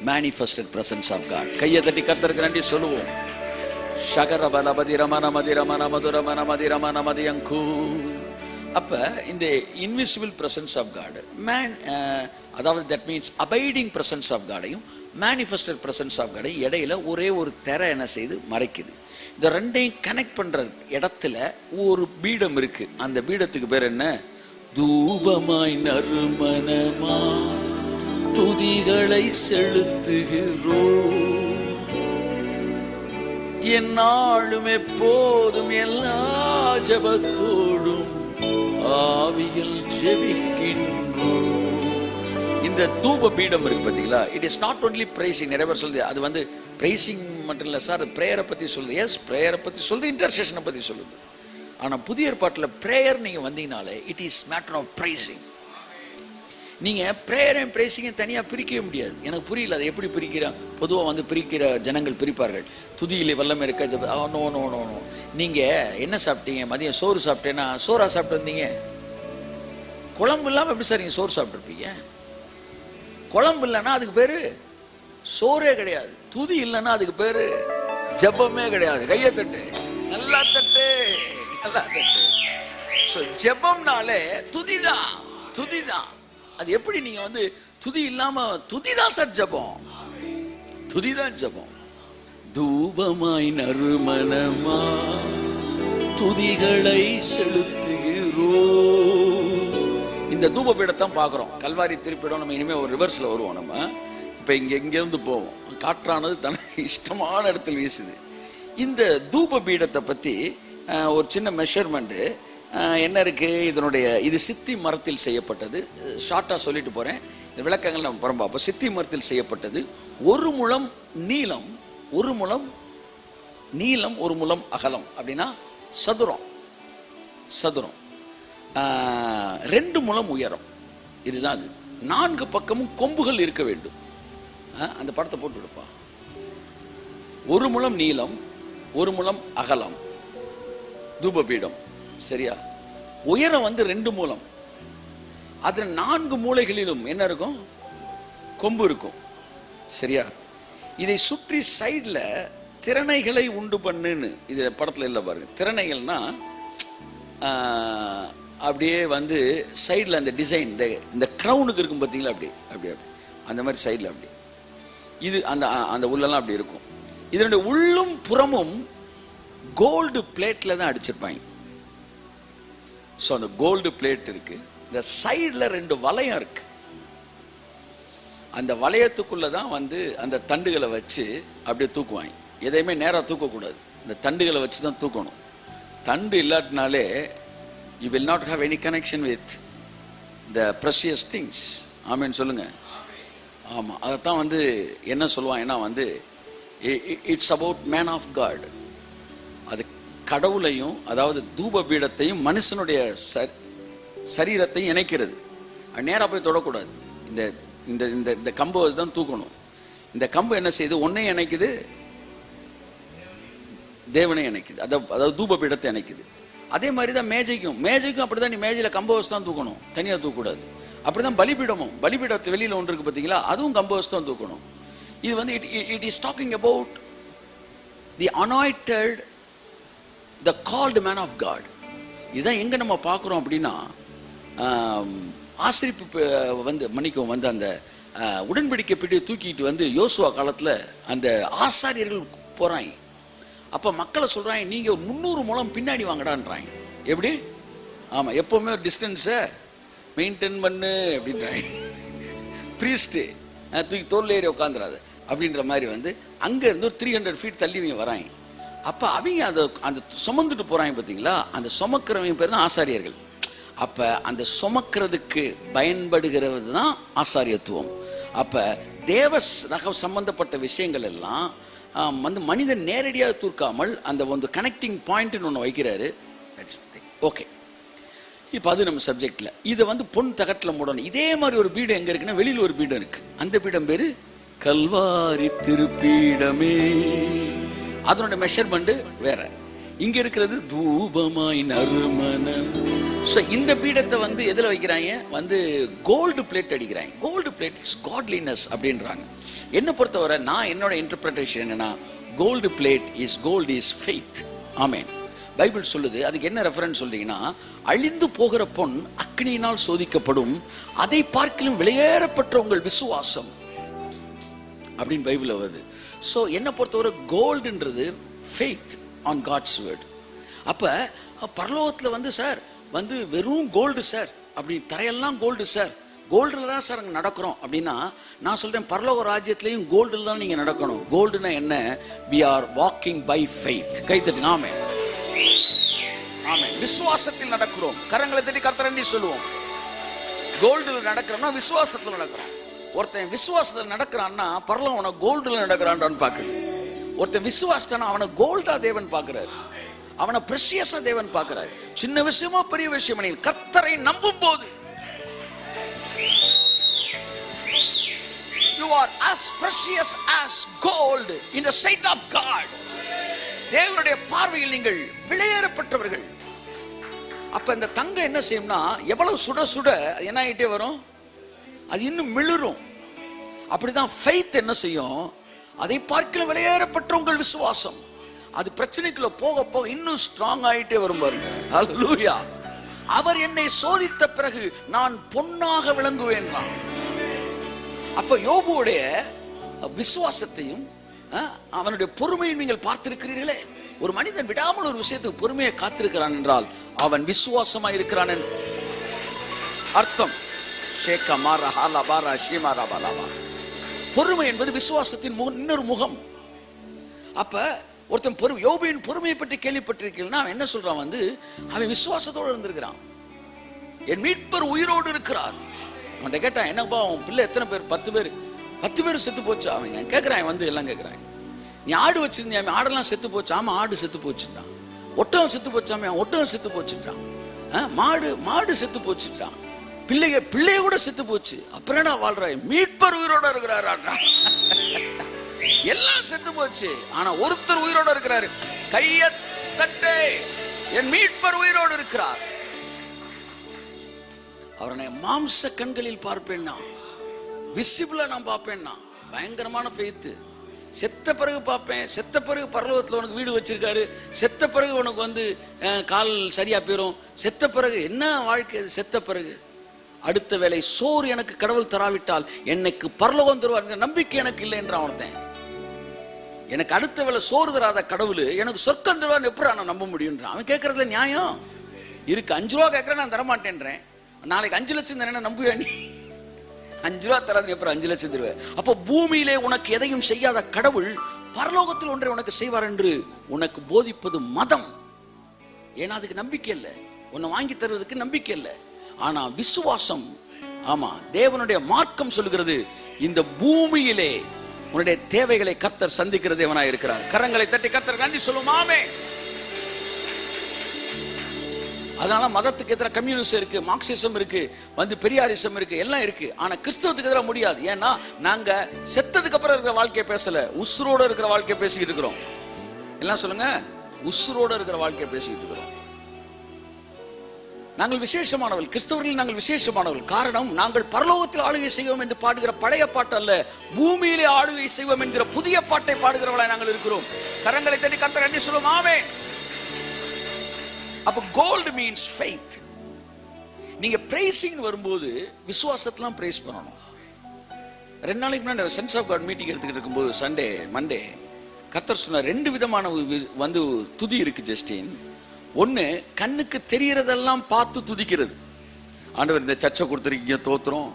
மேனிஃபெஸ்டட் பிரசன்ஸ் ஆஃப் காட். கையை தட்டி கர்த்தருக்கு நன்றி சொல்லுவோம். ஷகரபலபதி ரமண மதி ரமண மதுரமண மதி ரமண மதியங்கு. அப்போ இந்த இன்விசிபிள் பிரசன்ஸ் ஆஃப் காட் அதாவது that means abiding presence of காடையும் மேனிஃபெஸ்டட் பிரசன்ஸ் ஆஃப் காடையும் இடையில ஒரே ஒரு திரை என்ன செய்து மறைக்குது. இந்த 2ஐயும் கனெக்ட் பண்ற இடத்துல ஒரு பீடம் இருக்கு. அந்த பீடத்துக்கு பேர் என்ன? தூபமாய் நறுமணமா துதிகளை செலுத்துகிறோம், என்னாலும் எப்போதும் எல்லா ஜபத்தோடும் ஆவியில் ஜெபிக்கின்றோம். இந்த இந்த தூப பீடம் இருக்கு பார்த்தீங்களா, it is not only pricing. நிறைய பேர் சொல்லுது அது வந்து பிரைசிங் மட்டும் இல்லை சார், ப்ரேயரை பற்றி சொல்லுது. எஸ், ப்ரேயரை பற்றி சொல்லுது, இன்டர்செஷனை பற்றி சொல்லுது. ஆனால் புதிய ஏற்பாட்டில் ப்ரேயர் நீங்கள் வந்தீங்கனாலே it is matter of praising. நீங்கள் ப்ரேயரையும் பிரைசிங்கையும் தனியாக பிரிக்கவே முடியாது. எனக்கு புரியல அதை எப்படி பிரிக்கிறேன். பொதுவாக வந்து பிரிக்கிற ஜனங்கள் பிரிப்பார்கள். துதியிலே வல்லமை இருக்க நோ நோ நோ நோ. நீங்கள் என்ன சாப்பிட்டீங்க? மதியம் சோறு சாப்பிட்டேன்னா சோறா சாப்பிட்டு வந்தீங்க? குழம்பு இல்லாமல் எப்படி சார் நீங்கள் சோறு சாப்பிட்ருப்பீங்க? குழம்பு இல்லைன்னா அதுக்கு பேர் சோறே கிடையாது. துதி இல்லைன்னா அதுக்கு பேர் ஜெபமே கிடையாது. கையை தட்டு, நல்லா தட்டு, நல்லா தட்டு. ஸோ ஜெபம்னாலே துதிதான், துதிதான். அது எப்படி நீங்க வந்து துதி இல்லாம, துதிதான் சார் ஜெபம், துதிதான் ஜெபம். தூபமாய் நறுமணமா துதிகளை செலுத்துகிறோ. இந்த தூப பீடத்தான் பார்க்குறோம். கல்வாரி திருப்பிடம் நம்ம இனிமேல் ஒரு ரிவர்ஸில் வருவோம். நம்ம இப்போ இங்கேருந்து போவோம். காற்றானது தனக்கு இஷ்டமான இடத்துல வீசுது. இந்த தூப பீடத்தை பற்றி ஒரு சின்ன மெஷர்மெண்ட்டு என்ன இருக்குது இதனுடைய. இது சித்தி மரத்தில் செய்யப்பட்டது. ஷார்ட்டாக சொல்லிட்டு போகிறேன், இந்த விளக்கங்கள் நம்ம புறம் பார்ப்போம். சித்தி மரத்தில் செய்யப்பட்டது. 1 முழம் நீளம், 1 முழம் நீளம், 1 முழம் அகலம். அப்படின்னா சதுரம், சதுரம். 2 முழம் உயரம். இதுதான் அது. 4 பக்கமும் கொம்புகள் இருக்க வேண்டும். அந்த படத்தை போட்டு விடுப்பா. 1 முழம் நீளம், 1 முழம் அகலம் தூபபீடம். சரியா? உயரம் வந்து 2 முழம். அதுல 4 மூலைகளிலும் என்ன இருக்கும்? கொம்பு இருக்கும். சரியா? இதை சுற்றி சைட்ல திறனைகளை உண்டு பண்ணுன்னு இது படத்துல இல்லை பாருங்க. திறனைகள்னா அப்படியே வந்து சைடில் அந்த டிசைன், இந்த க்ரௌனுக்கு இருக்கும் பார்த்தீங்களா, அப்படி அப்படி அப்படி அந்த மாதிரி சைடில் அப்படி இது அந்த அந்த உள்ளெல்லாம் அப்படி இருக்கும். இதனுடைய உள்ளும் புறமும் கோல்டு பிளேட்டில் தான் அடிச்சிருப்பாங்க. ஸோ அந்த கோல்டு பிளேட் இருக்கு. இந்த சைடில் 2 வளையம் இருக்கு. அந்த வளையத்துக்குள்ள தான் வந்து அந்த தண்டுகளை வச்சு அப்படியே தூக்குவாங்க. எதையுமே நேராக தூக்கக்கூடாது, இந்த தண்டுகளை வச்சு தான் தூக்கணும். தண்டு இல்லாட்டினாலே you will not have any connection with the precious things. ஆமென் சொல்லுங்க. ஆமாம், அதைத்தான் வந்து என்ன சொல்லுவாங்கன்னா வந்து it's about man of God. அது கடவுளையும், அதாவது தூப பீடத்தையும் மனுஷனுடைய சரீரத்தையும் இணைக்கிறது. அது நேராக போய் தொடக்கூடாது. இந்த இந்த இந்த இந்த கம்பை தான் தூக்கணும். இந்த கம்பு என்ன செய்யுது? ஒன்னையும் இணைக்குது, தேவனை இணைக்குது. அதாவது தூப பீடத்தை இணைக்குது. அதே மாதிரி தான் மேஜைக்கும் அப்படிதான். நீ மேஜையில் கம்பை வச்சு தான் தூக்கணும், தனியாக தூக்கக்கூடாது. அப்படிதான் பலிபீடமும், பலிபீடத்து வெளியில் ஒன்று இருக்கு பார்த்தீங்களா, அதுவும் கம்பை வச்சு தான் தூக்கணும். இது வந்து it is talking about the anointed, the called man of God. இதுதான் எங்கே நம்ம பார்க்குறோம் அப்படின்னா, ஆசிரிப்பு வந்து மன்னிக்கவும் வந்து அந்த உடன்படிக்கை பெட்டியை தூக்கிட்டு வந்து யோசுவா காலத்தில் அந்த ஆசாரியர்கள் போகிறாங்க. அப்போ மக்களை சொல்கிறாங்க, நீங்கள் 300 முழம் பின்னாடி வாங்கடான்றாங்க. எப்படி? ஆமாம், எப்போவுமே ஒரு டிஸ்டன்ஸை மெயின்டைன் பண்ணு அப்படின்றாங்க. ப்ரீஸ்ட்டு தூக்கி தோல் ஏறி உட்காந்துடாது அப்படின்ற மாதிரி வந்து அங்கேருந்து ஒரு 300 ஃபீட் தள்ளி இவங்க வராங்க. அப்போ அவங்க அந்த சுமந்துட்டு போகிறாங்க பார்த்தீங்களா, அந்த சுமக்கிறவங்க பேர் தான் ஆசாரியர்கள். அப்போ அந்த சுமக்கிறதுக்கு பயன்படுகிறது தான் ஆசாரியத்துவம். அப்போ தேவ சம்பந்தப்பட்ட விஷயங்கள் எல்லாம் வந்து மனிதன் நேரடியாக தூக்காமல் அந்த வந்து கனெக்டிங் பாயிண்ட்னு ஒன்று வைக்கிறாரு. ஓகே, இப்போ அது நம்ம சப்ஜெக்டில். இதை வந்து பொன் தகட்டில் மூடணும். இதே மாதிரி ஒரு பீடம் எங்கே இருக்குன்னா, வெளியில் ஒரு பீடம் இருக்கு. அந்த பீடம் பேர் கல்வாரி திருப்பீடமே. அதனுடைய மெஷர்மெண்ட் வேற. இங்க இருக்கிறது தூபமாய் நறுமணம். ஸோ இந்த பீடத்தை வந்து எதில் வைக்கிறாங்க? வந்து கோல்டு பிளேட் அடிக்கிறாங்க. கோல்டு பிளேட் இஸ் காட்லினஸ் அப்படின்றாங்க. என்னை பொறுத்தவரை நான் என்னோட இன்டர்பிரேஷன் என்னன்னா, gold plate is gold is faith. Amen. Bible சொல்லுது. அதுக்கு என்ன ரெஃபரன்ஸ் சொல்றீங்கன்னா, அழிந்து போகிற பொன் அக்னியினால் சோதிக்கப்படும், அதை பார்க்கலும் விலையேறப்பட்ட உங்கள் விசுவாசம் அப்படின்னு பைபிள் வருது. ஸோ என்னை பொறுத்தவரை கோல்டுன்றது ஃபெய்த் ஆன் காட்ஸ் வேர்ட். அப்போ பரலோகத்தில் வந்து சார் வந்து வெறும் கோல்டு சார், அப்படி தரையெல்லாம் கோல்டு சார், கோல்டில் தான் சார் அங்கே நடக்கிறோம் அப்படின்னா, நான் சொல்கிறேன் பரலோக ராஜ்யத்திலையும் கோல்டில் தான் நீங்கள் நடக்கணும். கோல்டுனா என்ன? we are walking by faith. கை தட்டுங்க. ஆமென், ஆமென். விசுவாசத்தில் நடக்கிறோம். கரங்களை தட்டி கர்த்தரண்டி சொல்லுவோம். கோல்டில் நடக்கிறோம்னா விசுவாசத்தில் நடக்கிறோம். ஒருத்தன் விசுவாசத்தில் நடக்கிறான்னா பரலோகம் அவனை கோல்டுல நடக்கிறான்னு பாக்குது. ஒருத்தன் விசுவாசத்தான அவனை கோல்டா தேவன் பாக்குறாரு, அவனை பிரஷியஸா தேவன் பாக்குறாரு. சின்ன விஷயமோ பெரிய விஷயம், கர்த்தரை நம்பும் போது you are as precious as gold in the sight of God. தேவனுடைய பார்வையில் நீங்கள் விலையேறப்பட்டவர்கள். அப்ப இந்த தங்கம் என்ன செய்யும்னா எவ்வளவு சுட சுட என்ன ஆயிட்டே வரும், அது இன்னும் மிளிரும். அப்படிதான் ஃபெய்த் என்ன செய்யும், அதை பார்க்கல விலையேறப்பட்ட உங்கள் விசுவாசம் அது பிரச்சனைக்குள்ள போக போக இன்னும் ஸ்ட்ராங் ஆயிட்டே வரும் பாருங்க. ஹல்லேலூயா. அவர் என்னை சோதித்த பிறகு நான் பொன்னாக விளங்குவேன். அப்ப யோபுடைய விசுவாசத்தையும் அவனுடைய பொறுமையை நீங்கள் பார்த்திருக்கிறீர்களே. ஒரு மனிதன் விடாமல் ஒரு விஷயத்துக்கு பொறுமையை காத்திருக்கிறான் என்றால் அவன் விசுவாசமா இருக்கிறான் அர்த்தம். பொறுமை என்பது விசுவாசத்தின் இன்னொரு முகம். அப்ப ஒருத்தன் யோபுவின் பொறுமையை பற்றி கேள்விப்பட்டிருக்கீங்கன்னா அவன் என்ன சொல்றான், அவன் விசுவாசத்தோடு இருந்திருக்கிறான். என் மீட்பர் உயிரோடு இருக்கிறார். அவன்கிட்ட கேட்டான், என்னப்பா அவன் பிள்ளை எத்தனை பேர்? 10 பேர் செத்து போச்சு. அவன் கேட்கிறான், எல்லாம் கேட்கிறான், நீ ஆடு வச்சிருந்தியா? ஆடெல்லாம் செத்து போச்சு. ஆமா, ஆடு செத்து போச்சுட்டான். ஒட்டகம் செத்து போச்சாமே, ஒட்டகம் செத்து போச்சுட்டான். மாடு செத்து போச்சுட்டான். பிள்ளைய கூட செத்து போச்சு. அப்புறம் என்ன வாழ்றாய்? மீட்பர் உயிரோட இருக்கிறாரா? எல்லாம் செத்து போச்சு, ஆனா ஒருத்தர் உயிரோட இருக்கிறாரு. கைய தட்டே, என் மீட்பர் உயிரோடு இருக்கிறார். அவரை மாம்ச கண்களில் பார்ப்பேன்னா, விசிபிளா நான் பார்ப்பேன்னா, பயங்கரமான ஃபெய்த். செத்த பிறகு பார்ப்பேன், செத்த பிறகு பரலோகத்தில் உனக்கு வீடு வச்சிருக்காரு, செத்த பிறகு உனக்கு கால் சரியா போயிடும், செத்த பிறகு என்ன வாழ்க்கை அது? செத்த பிறகு அடுத்த வேலை சோறு எனக்கு கடவுள் தராவிட்டால் எனக்கு பரலோகம் தருவார் நம்பிக்கை எனக்கு இல்லை என்றான் ஒருத்தன். எனக்கு அடுத்த வேலை சோறு தராத கடவுள் எனக்கு சொர்க்கம் தருவார் எப்படி நான் நம்ப முடியும்ன்றான். அவன் கேட்கறதுல நியாயம் இருக்கு. 5 ரூபா கேட்கறேன், நான் தரமாட்டேன்றேன். நாளைக்கு 5 லட்சம் தானே நம்புவேன் நீ? 5 ரூபா தராது எப்படி 5 லட்சம் தருவேன்? அப்போ பூமியிலே உனக்கு எதையும் செய்யாத கடவுள் பரலோகத்தில் ஒன்றை உனக்கு செய்வார் என்று உனக்கு போதிப்பது மதம். ஏன்னா அதுக்கு நம்பிக்கை இல்லை, உன்னை வாங்கி தருவதற்கு நம்பிக்கை இல்லை. ஆனா விசுவாசம், ஆமா, தேவனுடைய மார்க்கம் சொல்லுகிறது, இந்த பூமியிலே உன்னுடைய தேவைகளை கர்த்தர் சந்திக்கிற தேவனாய் இருக்கிறார். கரங்களை தட்டி கர்த்தர் நன்றி சொல்லுவோம். ஆமென். அதனால மதத்துக்கு எதிராக கம்யூனிசம் இருக்கு, மார்க்சிசம் இருக்கு, பெரியாரிசம் இருக்கு, எல்லாம் இருக்கு. ஆனா கிறிஸ்தவத்துக்கு எதிராக முடியாது. ஏன்னா நாங்க செத்ததுக்கு அப்புறம் இருக்கிற வாழ்க்கையை பேசல, உசுரோட இருக்கிற வாழ்க்கையை பேசிக்கிட்டு இருக்கிறோம். எல்லாம் சொல்லுங்க, உசுரோட இருக்கிற வாழ்க்கையை பேசிக்கிட்டு இருக்கிறோம். நாங்கள் விசேஷமானவர்கள், கிறிஸ்தவர்கள் நாங்கள் விசேஷமானவர்கள். காரணம், நாங்கள் பரலோகத்தில் ஆளுகை செய்வோம் என்று பாடுகிற பழைய பாட்டு அல்ல, பூமியிலே ஆளுகை செய்வோம் என்கிற புதிய பாட்டை பாடுகிறவர்களாய் நாங்கள் இருக்கிறோம். கரங்களை தட்டி கர்த்தர் நன்றி சொல்லுவோம். ஆமென். அப்ப கோல்டு மீன்ஸ் ஃபெய்த். நீங்க பிரைசிங் வரும்போது விசுவாசத்தெல்லாம் பிரைஸ் பண்ணணும். 2 நாளைக்கு முன்னாடி சென்ஸ் ஆஃப் காட் மீட்டிங் எடுத்துக்கிட்டு இருக்கும்போது சண்டே மண்டே கர்த்தர் சொன்னார், 2 விதமான துதி இருக்கு ஜஸ்டின். ஒண்ணு, கண்ணுக்கு தெரியறதெல்லாம் பார்த்து துதிக்கிறது. ஆண்டவர் இந்த சர்ச்சை கொடுத்துருக்கீங்க ஸ்தோத்திரம்,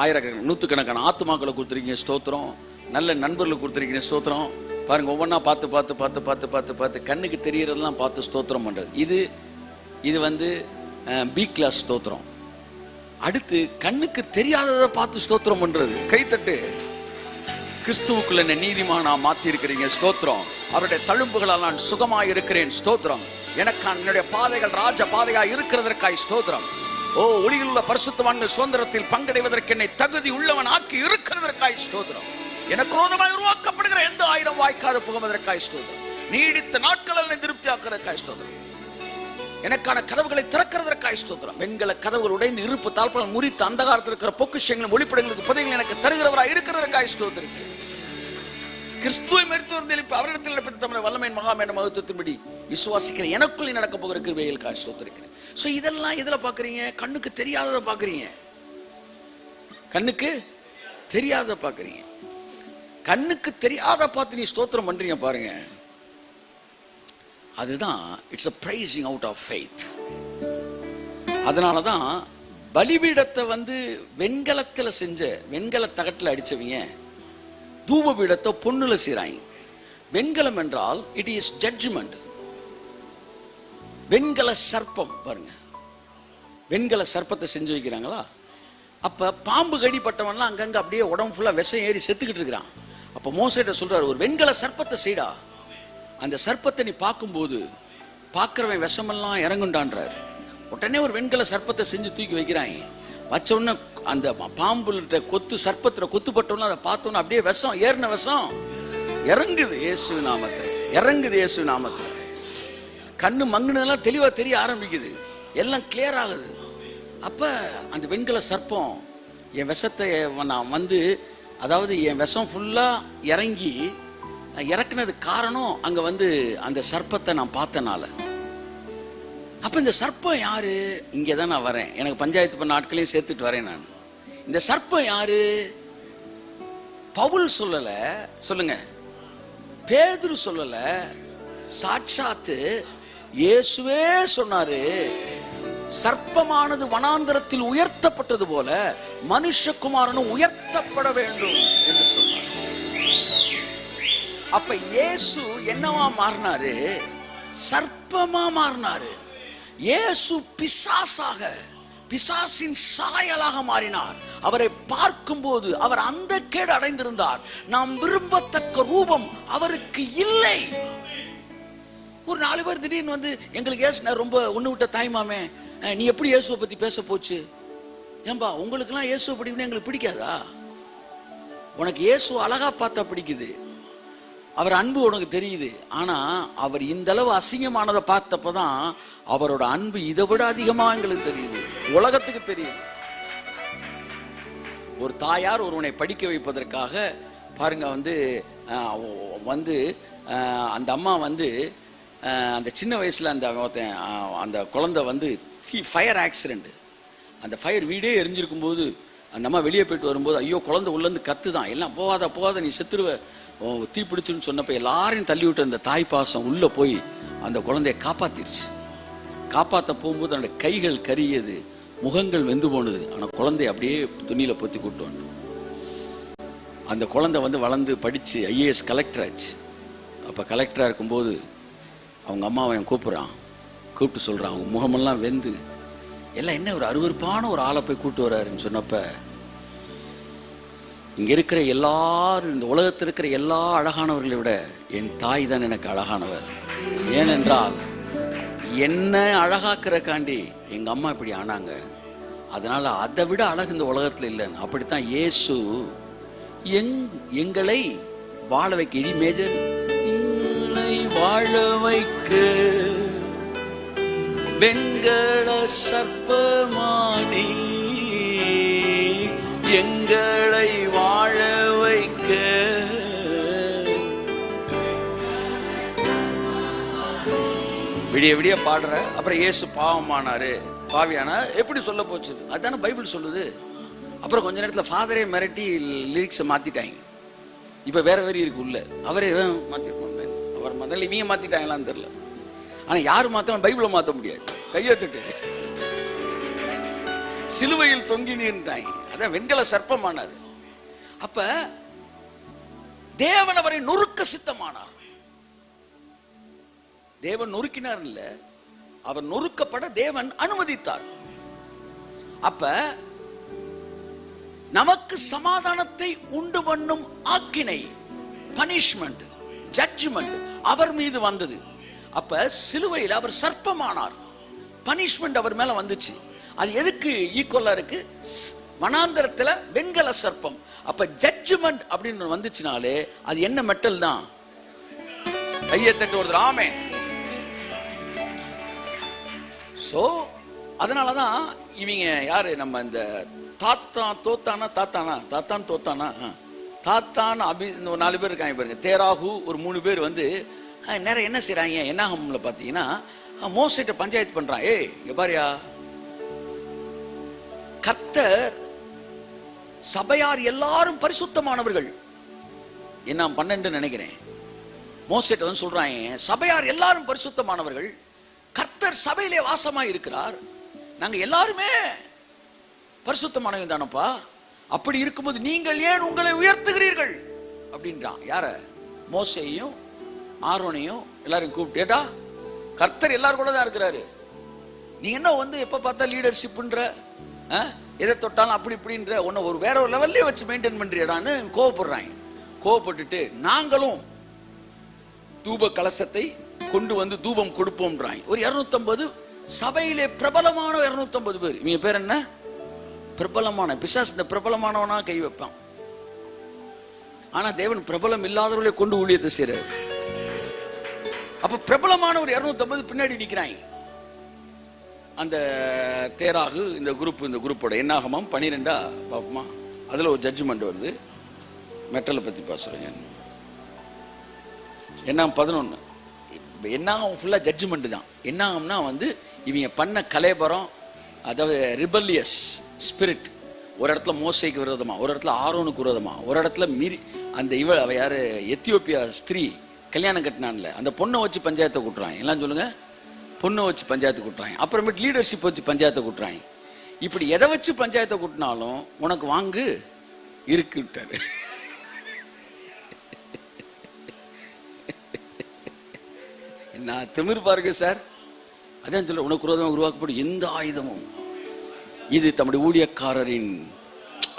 ஆயிரக்கணக்கான 100கணக்கான ஆத்துமாக்களை கொடுத்துருக்கீங்க ஸ்தோத்திரம், நல்ல நண்பர்களை கொடுத்துருக்கீங்க ஸ்தோத்திரம். பாருங்க, ஒவ்வொன்னா பார்த்து பார்த்து பார்த்து பார்த்து பார்த்து பார்த்து கண்ணுக்கு தெரியறதெல்லாம் பார்த்து ஸ்தோத்திரம் பண்றது. இது பி கிளாஸ் ஸ்தோத்திரம். அடுத்து கண்ணுக்கு தெரியாததை பார்த்து ஸ்தோத்திரம் பண்றது. கைத்தட்டு. கிறிஸ்துவுக்குள்ள என்ன நீதிமானா மாத்தி இருக்கிறீங்க ஸ்தோத்திரம். அவருடைய தழும்புகளால் நான் சுகமாய் இருக்கிறேன் ஸ்தோத்திரம். என்னுடைய பாதைகள் ராஜ பாதையா இருக்கிறதற்காய் ஸ்தோத்திரம். ஒளியில் உள்ள பரிசுத்தவான்கள் சுதந்திரத்தில் பங்கடைவதற்கு என்னை தகுதி உள்ளவன் ஆக்கி இருக்கிறதற்காய் ஸ்தோத்திரம். எனக்கு விரோதமாய் உருவாக்கப்படுகிற எந்த 1000 வாய்க்காது புகுவதற்காய் ஸ்தோத்திரம். நீடித்த நாட்கள் திருப்தி ஆக்குறதற்காய் ஸ்தோத்திரம். எனக்கான கதவுகளை திறக்கிறதற்காய் ஸ்தோத்திரம். வெண்கல கதவுகள் உடைந்து இருப்பு தாழ்பால் முறித்து அந்தகாரத்தில் இருக்கிற பொக்கிஷங்களும் ஒளிப்படங்களுக்கு புதைகள் எனக்கு தருகிறவராய் இருக்கிறதற்காய் ஸ்தோத்திரிக்கிறேன். கிறிஸ்துவை மரித்தோர் எழுப்பி அவரிடத்தில் நடப்பித்த தம்முடைய வல்லமையின் மகாமேன மகத்துவத்தின்படி விசுவாசிக்கிற எனக்குள் நடக்க போகிற கிருபையில் காட்சி ஸ்தோத்திரிக்கிறேன். சோ இதெல்லாம் எதுல பாக்குறீங்க? கண்ணுக்கு தெரியாததை பாக்குறீங்க. கண்ணுக்கு தெரியாத பாக்குறீங்க. கண்ணுக்கு தெரியாத பார்த்து நீ ஸ்தோத்திரம் பண்றீங்க பாருங்க. அதுதான் it's a praising out of faith. அதனாலதான் பலிபீடத்தை வெண்கலத்துல செஞ்ச வெண்கல தகட்டில் அடிச்சவங்க தூப பீடத்தை பொண்ணுல செய்றாங்க. வெண்கலம் என்றால் இட் இஸ் ஜட்ஜ்மெண்ட். வெண்கல சர்ப்பம் பாருங்க, வெண்கல சர்ப்பத்தை செஞ்சு வைக்கிறாங்களா? அப்ப பாம்பு கடிப்பட்டவன்லாம் அங்கங்க அப்படியே உடம்பு ஃபுல்லா விஷம் ஏறி செத்துக்கிட்டு இருக்கிறான். அப்ப மோசேட்ட சொல்றாரு, ஒரு வெண்கல சர்ப்பத்தை செய்டா, அந்த சர்ப்பத்தை நீ பார்க்கும்போது பார்க்கிறவன் விஷமெல்லாம் இறங்குண்டான்றார். உடனே ஒரு வெண்கல சர்ப்பத்தை செஞ்சு தூக்கி வைக்கிறாங்க. வச்ச உடனே அந்த பாம்புகிட்ட கொத்து, சர்ப்பத்துல கொத்துப்பட்டவன அதை பார்த்தோன்னா அப்படியே விஷம் ஏறின விஷம் இறங்குது இயேசு நாமத்துல, இறங்குது இயேசு நாமத்துல. கண்ணு மங்குனதெல்லாம் தெளிவா தெரிய ஆரம்பிக்குது, எல்லாம் கிளியர் ஆகுது. அப்ப அந்த வெண்கல சர்ப்பம் என் விஷத்தை நான் வந்து, அதாவது என் விஷம் ஃபுல்லா இறங்கி இறக்குனது காரணம் அங்க வந்து அந்த சர்ப்பத்தை நான் பார்த்தனால. அப்ப இந்த சர்ப்பம் யாரு? இங்கதான் நான் வரேன், எனக்கு பஞ்சாயத்து பண்ண ஆட்களையும் சேர்த்துட்டு வரேன் நான். இந்த சர்ப்பம் யாரு? பவுல் சொல்லல, சொல்லுங்க, பேதுரு சொல்லல, சாட்சாத்து இயேசுவே சொன்னாரு. சர்ப்பமானது வனாந்தரத்தில் உயர்த்தப்பட்டது போல மனுஷகுமாரனும் உயர்த்தப்பட வேண்டும் என்று சொன்னார். அப்ப இயேசு என்னவா மாறினாரு? சர்ப்பமா மாறினாரு. இயேசு பிசாசாக, பிசாசின் சாயலாக மாறினார். அவரை பார்க்கும் போது அவர் அந்த கேடு அடைந்திருந்தார். நாம் விரும்பத்தக்க ரூபம் அவருக்கு இல்லை. ஒரு 4 பேர் திடீர்னு வந்து எங்களுக்கு ஏசுனா ரொம்ப ஒண்ணு விட்ட தாய்மாமே, நீ எப்படி இயேசுவை பத்தி பேச போச்சு? ஏன்பா உங்களுக்கு எல்லாம் இயேசுவை பிடிக்குன்னு எங்களுக்கு பிடிக்காதா? உனக்கு இயேசு அழகா பார்த்தா பிடிக்குது, அவர் அன்பு உனக்கு தெரியுது. ஆனா அவர் இந்த அளவு அசிங்கமானதை பார்த்தப்பதான் அவரோட அன்பு இதை விட அதிகமா எங்களுக்கு தெரியுது, உலகத்துக்கு தெரியுது. ஒரு தாயார் ஒருவனை படிக்க வைப்பதற்காக பாருங்க வந்து அந்த அம்மா வந்து அந்த சின்ன வயசுல அந்த குழந்தை வந்து ஃபயர் ஆக்சிடென்ட், அந்த ஃபயர் வீடே எரிஞ்சிருக்கும் போது அந்த அம்மா வெளியே போயிட்டு வரும்போது, ஐயோ குழந்தை உள்ளேருந்து கத்துதான், எல்லாம் போகாத நீ செத்துருவ, தீ பிடிச்சுன்னு சொன்னப்ப எல்லாரையும் தள்ளி விட்டு அந்த தாய் பாசம் உள்ள போய் அந்த குழந்தைய காப்பாத்திருச்சு. காப்பாற்ற போகும்போது அந்த கைகள் கரியது, முகங்கள் வெந்து போனது. ஆனால் குழந்தைய அப்படியே துணியில பொத்தி கூட்டு வந்து அந்த குழந்தை வந்து வளர்ந்து படிச்சு ஐஏஎஸ் கலெக்டர் ஆச்சு. அப்ப கலெக்டரா இருக்கும்போது அவங்க அம்மாவை கூப்பிடுறான், கூப்பிட்டு சொல்றான், அவங்க முகமெல்லாம் வெந்து எல்லாம் என்ன ஒரு அருவருப்பான ஒரு ஆளை போய் கூட்டு வர்றாருன்னு சொன்னப்ப, இங்க இருக்கிற எல்லாரும், இந்த உலகத்தில் இருக்கிற எல்லா அழகானவர்களை விட என் தாய் தான் எனக்கு அழகானவர். ஏனென்றால் என்ன அழகாக்குறக்காண்டி எங்க அம்மா இப்படி ஆனாங்க, அதனால அதை விட அழகு இந்த உலகத்துல இல்லைன்னு. அப்படித்தான் இயேசு எங்களை வாழ வைக்க, இடி மேஜர் வாழ வைக்க வெண்கல சர்ப்பமானி எங்களை வாழ வைக்க. விடிய விடிய பாடுற, அப்புறம் இயேசு பாவமானாரு, பாவியானா எப்படி சொல்ல போச்சு? அதுதானே பைபிள் சொல்லுது. அப்புறம் கொஞ்ச நேரத்தில் ஃபாதரே மிரட்டி லிரிக்ஸை மாத்திட்டாங்க. இப்ப வேற வேற இருக்கு உள்ள, அவரே மாத்திருப்பாங்க. அவர் முதல்ல இவங்க மாத்திட்டாங்களான்னு தெரியல. ஆனா யாரு மாத்தணும்? பைபிளை மாத்த முடியாது. கையெழுத்துட்டு சிலுவையில் தொங்கினீர்ன்றாங்க. அதான் வெண்கல சர்ப்பமானார். அப்ப தேவன் அவரை நொறுக்க சித்தமானார். தேவன் நொறுக்கினார் இல்ல, அவர் நொறுக்கப்பட தேவன் அனுமதித்தார். அப்ப நமக்கு சமாதானத்தை உண்டு பண்ணும் ஆக்கினை, பனிஷ்மெண்ட், ஜட்ஜ்மெண்ட் அவர் மீது வந்தது. அப்ப சிலுவையில் அவர் சர்ப்பமானார், பனிஷ்மெண்ட் அவர் மேல வந்துச்சு. அது எதுக்கு ஈக்குவலா இருக்கு? வனாந்தரத்துல வெண்கல சர்ப்பம். அப்ப ஜட்ஜ்மெண்ட் அப்படின்னு வந்துச்சுனாலே அது என்ன மெட்டல் தான்? கையத்தட்டு ஒருத்தர் ஆமென். சோ அதனாலதான் இவங்க யாரு, நம்ம இந்த தாத்தான் அபி 4 பேர் இருக்காங்க பாருங்க. தேராகு ஒரு 3 பேர் வந்து நிறைய என்ன செய்யறாங்க, என்னாகும்ல பாத்தீங்கன்னா மோசேட்ட பஞ்சாயத்து பண்றான். இங்க பாரியா, கர்த்தர் சபையார் எல்லாரும் பரிசுத்தமானவர்கள். என்ன 12 நினைக்கிறேன். மோசேட்ட வந்து சொல்றாங்க, சபையார் எல்லாரும் பரிசுத்தமானவர்கள், கர்த்தர் சபையிலே வாசமாய் இருக்கிறார், நாங்க எல்லாருமே பரிசுத்தமானவங்க தானப்பா. அப்படி இருக்கும்போது நீங்கள் ஏன் உங்களை உயர்த்துகிறீர்கள் அப்படின்றான். யார? மோசேயையும் ஆரோனையும் எல்லாரும் கூப்பிட்டேடா, கர்த்தர் எல்லாரும் கூட தான் இருக்கிறாரு, நீ என்ன வந்து எப்ப பார்த்தா லீடர்ஷிப்ன்ற எதை தொட்டாலும் அப்படி இப்படின்ற ஒன்று ஒரு வேற ஒரு லெவல்லே வச்சு மெயின்டைன் பண்றியடான்னு கோவப்படுறாங்க. கோவப்பட்டுட்டு நாங்களும் தூப கலசத்தை கொண்டு வந்து தூபம் கொடுப்போம்ன்றாங்க. ஒரு 250 சபையிலே பிரபலமான 250 பேர். இவங்க பேர் என்ன? பிரபலமான. பிசாசு இந்த பிரபலமானவனா கை வைப்பான். ஆனா தேவன் பிரபலம் இல்லாதவர்களை கொண்டு ஊழியத்தை செய்றாரு. அப்ப பிரபலமான ஒரு 250 பின்னாடி நிக்கிறாங்க. அந்த தேராகு இந்த குரூப்போட என்னாகமம் 12 பாப்போமா? அதுல ஒரு ஜட்ஜ்மெண்ட் வருது. மெட்டலை பத்தி பேசுறேங்க. என்னாகும் 11. என்னாகும் ஃபுல்லா ஜட்ஜ்மெண்ட் தான். என்னாகும்னா இவங்க பண்ண கலேபரம், அதாவது ரிபல்லியஸ் ஸ்பிரிட். ஒரு இடத்துல மோசைக்கு விரோதமா, ஒரு இடத்துல ஆரோனுக்கு விரோதமா, ஒரு இடத்துல அந்த அவ யாரு எத்தியோப்பியா ஸ்திரீ கல்யாணம் கட்டினான்ல, அந்த பொண்ணை வச்சு பஞ்சாயத்தை கூட்டுறாங்க. எல்லாம் சொல்லுங்க, பொண்ணை வச்சு பஞ்சாயத்தை கூட்டுறாங்க. அப்புறமேட்டு லீடர்ஷிப் வச்சு பஞ்சாயத்தை கூட்டுறாங்க. இப்படி எதை வச்சு பஞ்சாயத்தை கூட்டினாலும் உனக்கு வாங்கு இருக்குட்டாரு. நான் திமிர் பாருங்க சார். அதான் சொல்ல, உனக்கு விரோதமாக உருவாக்கப்படும் எந்த ஆயுதமும் இது தம்முடைய ஊழியக்காரரின்,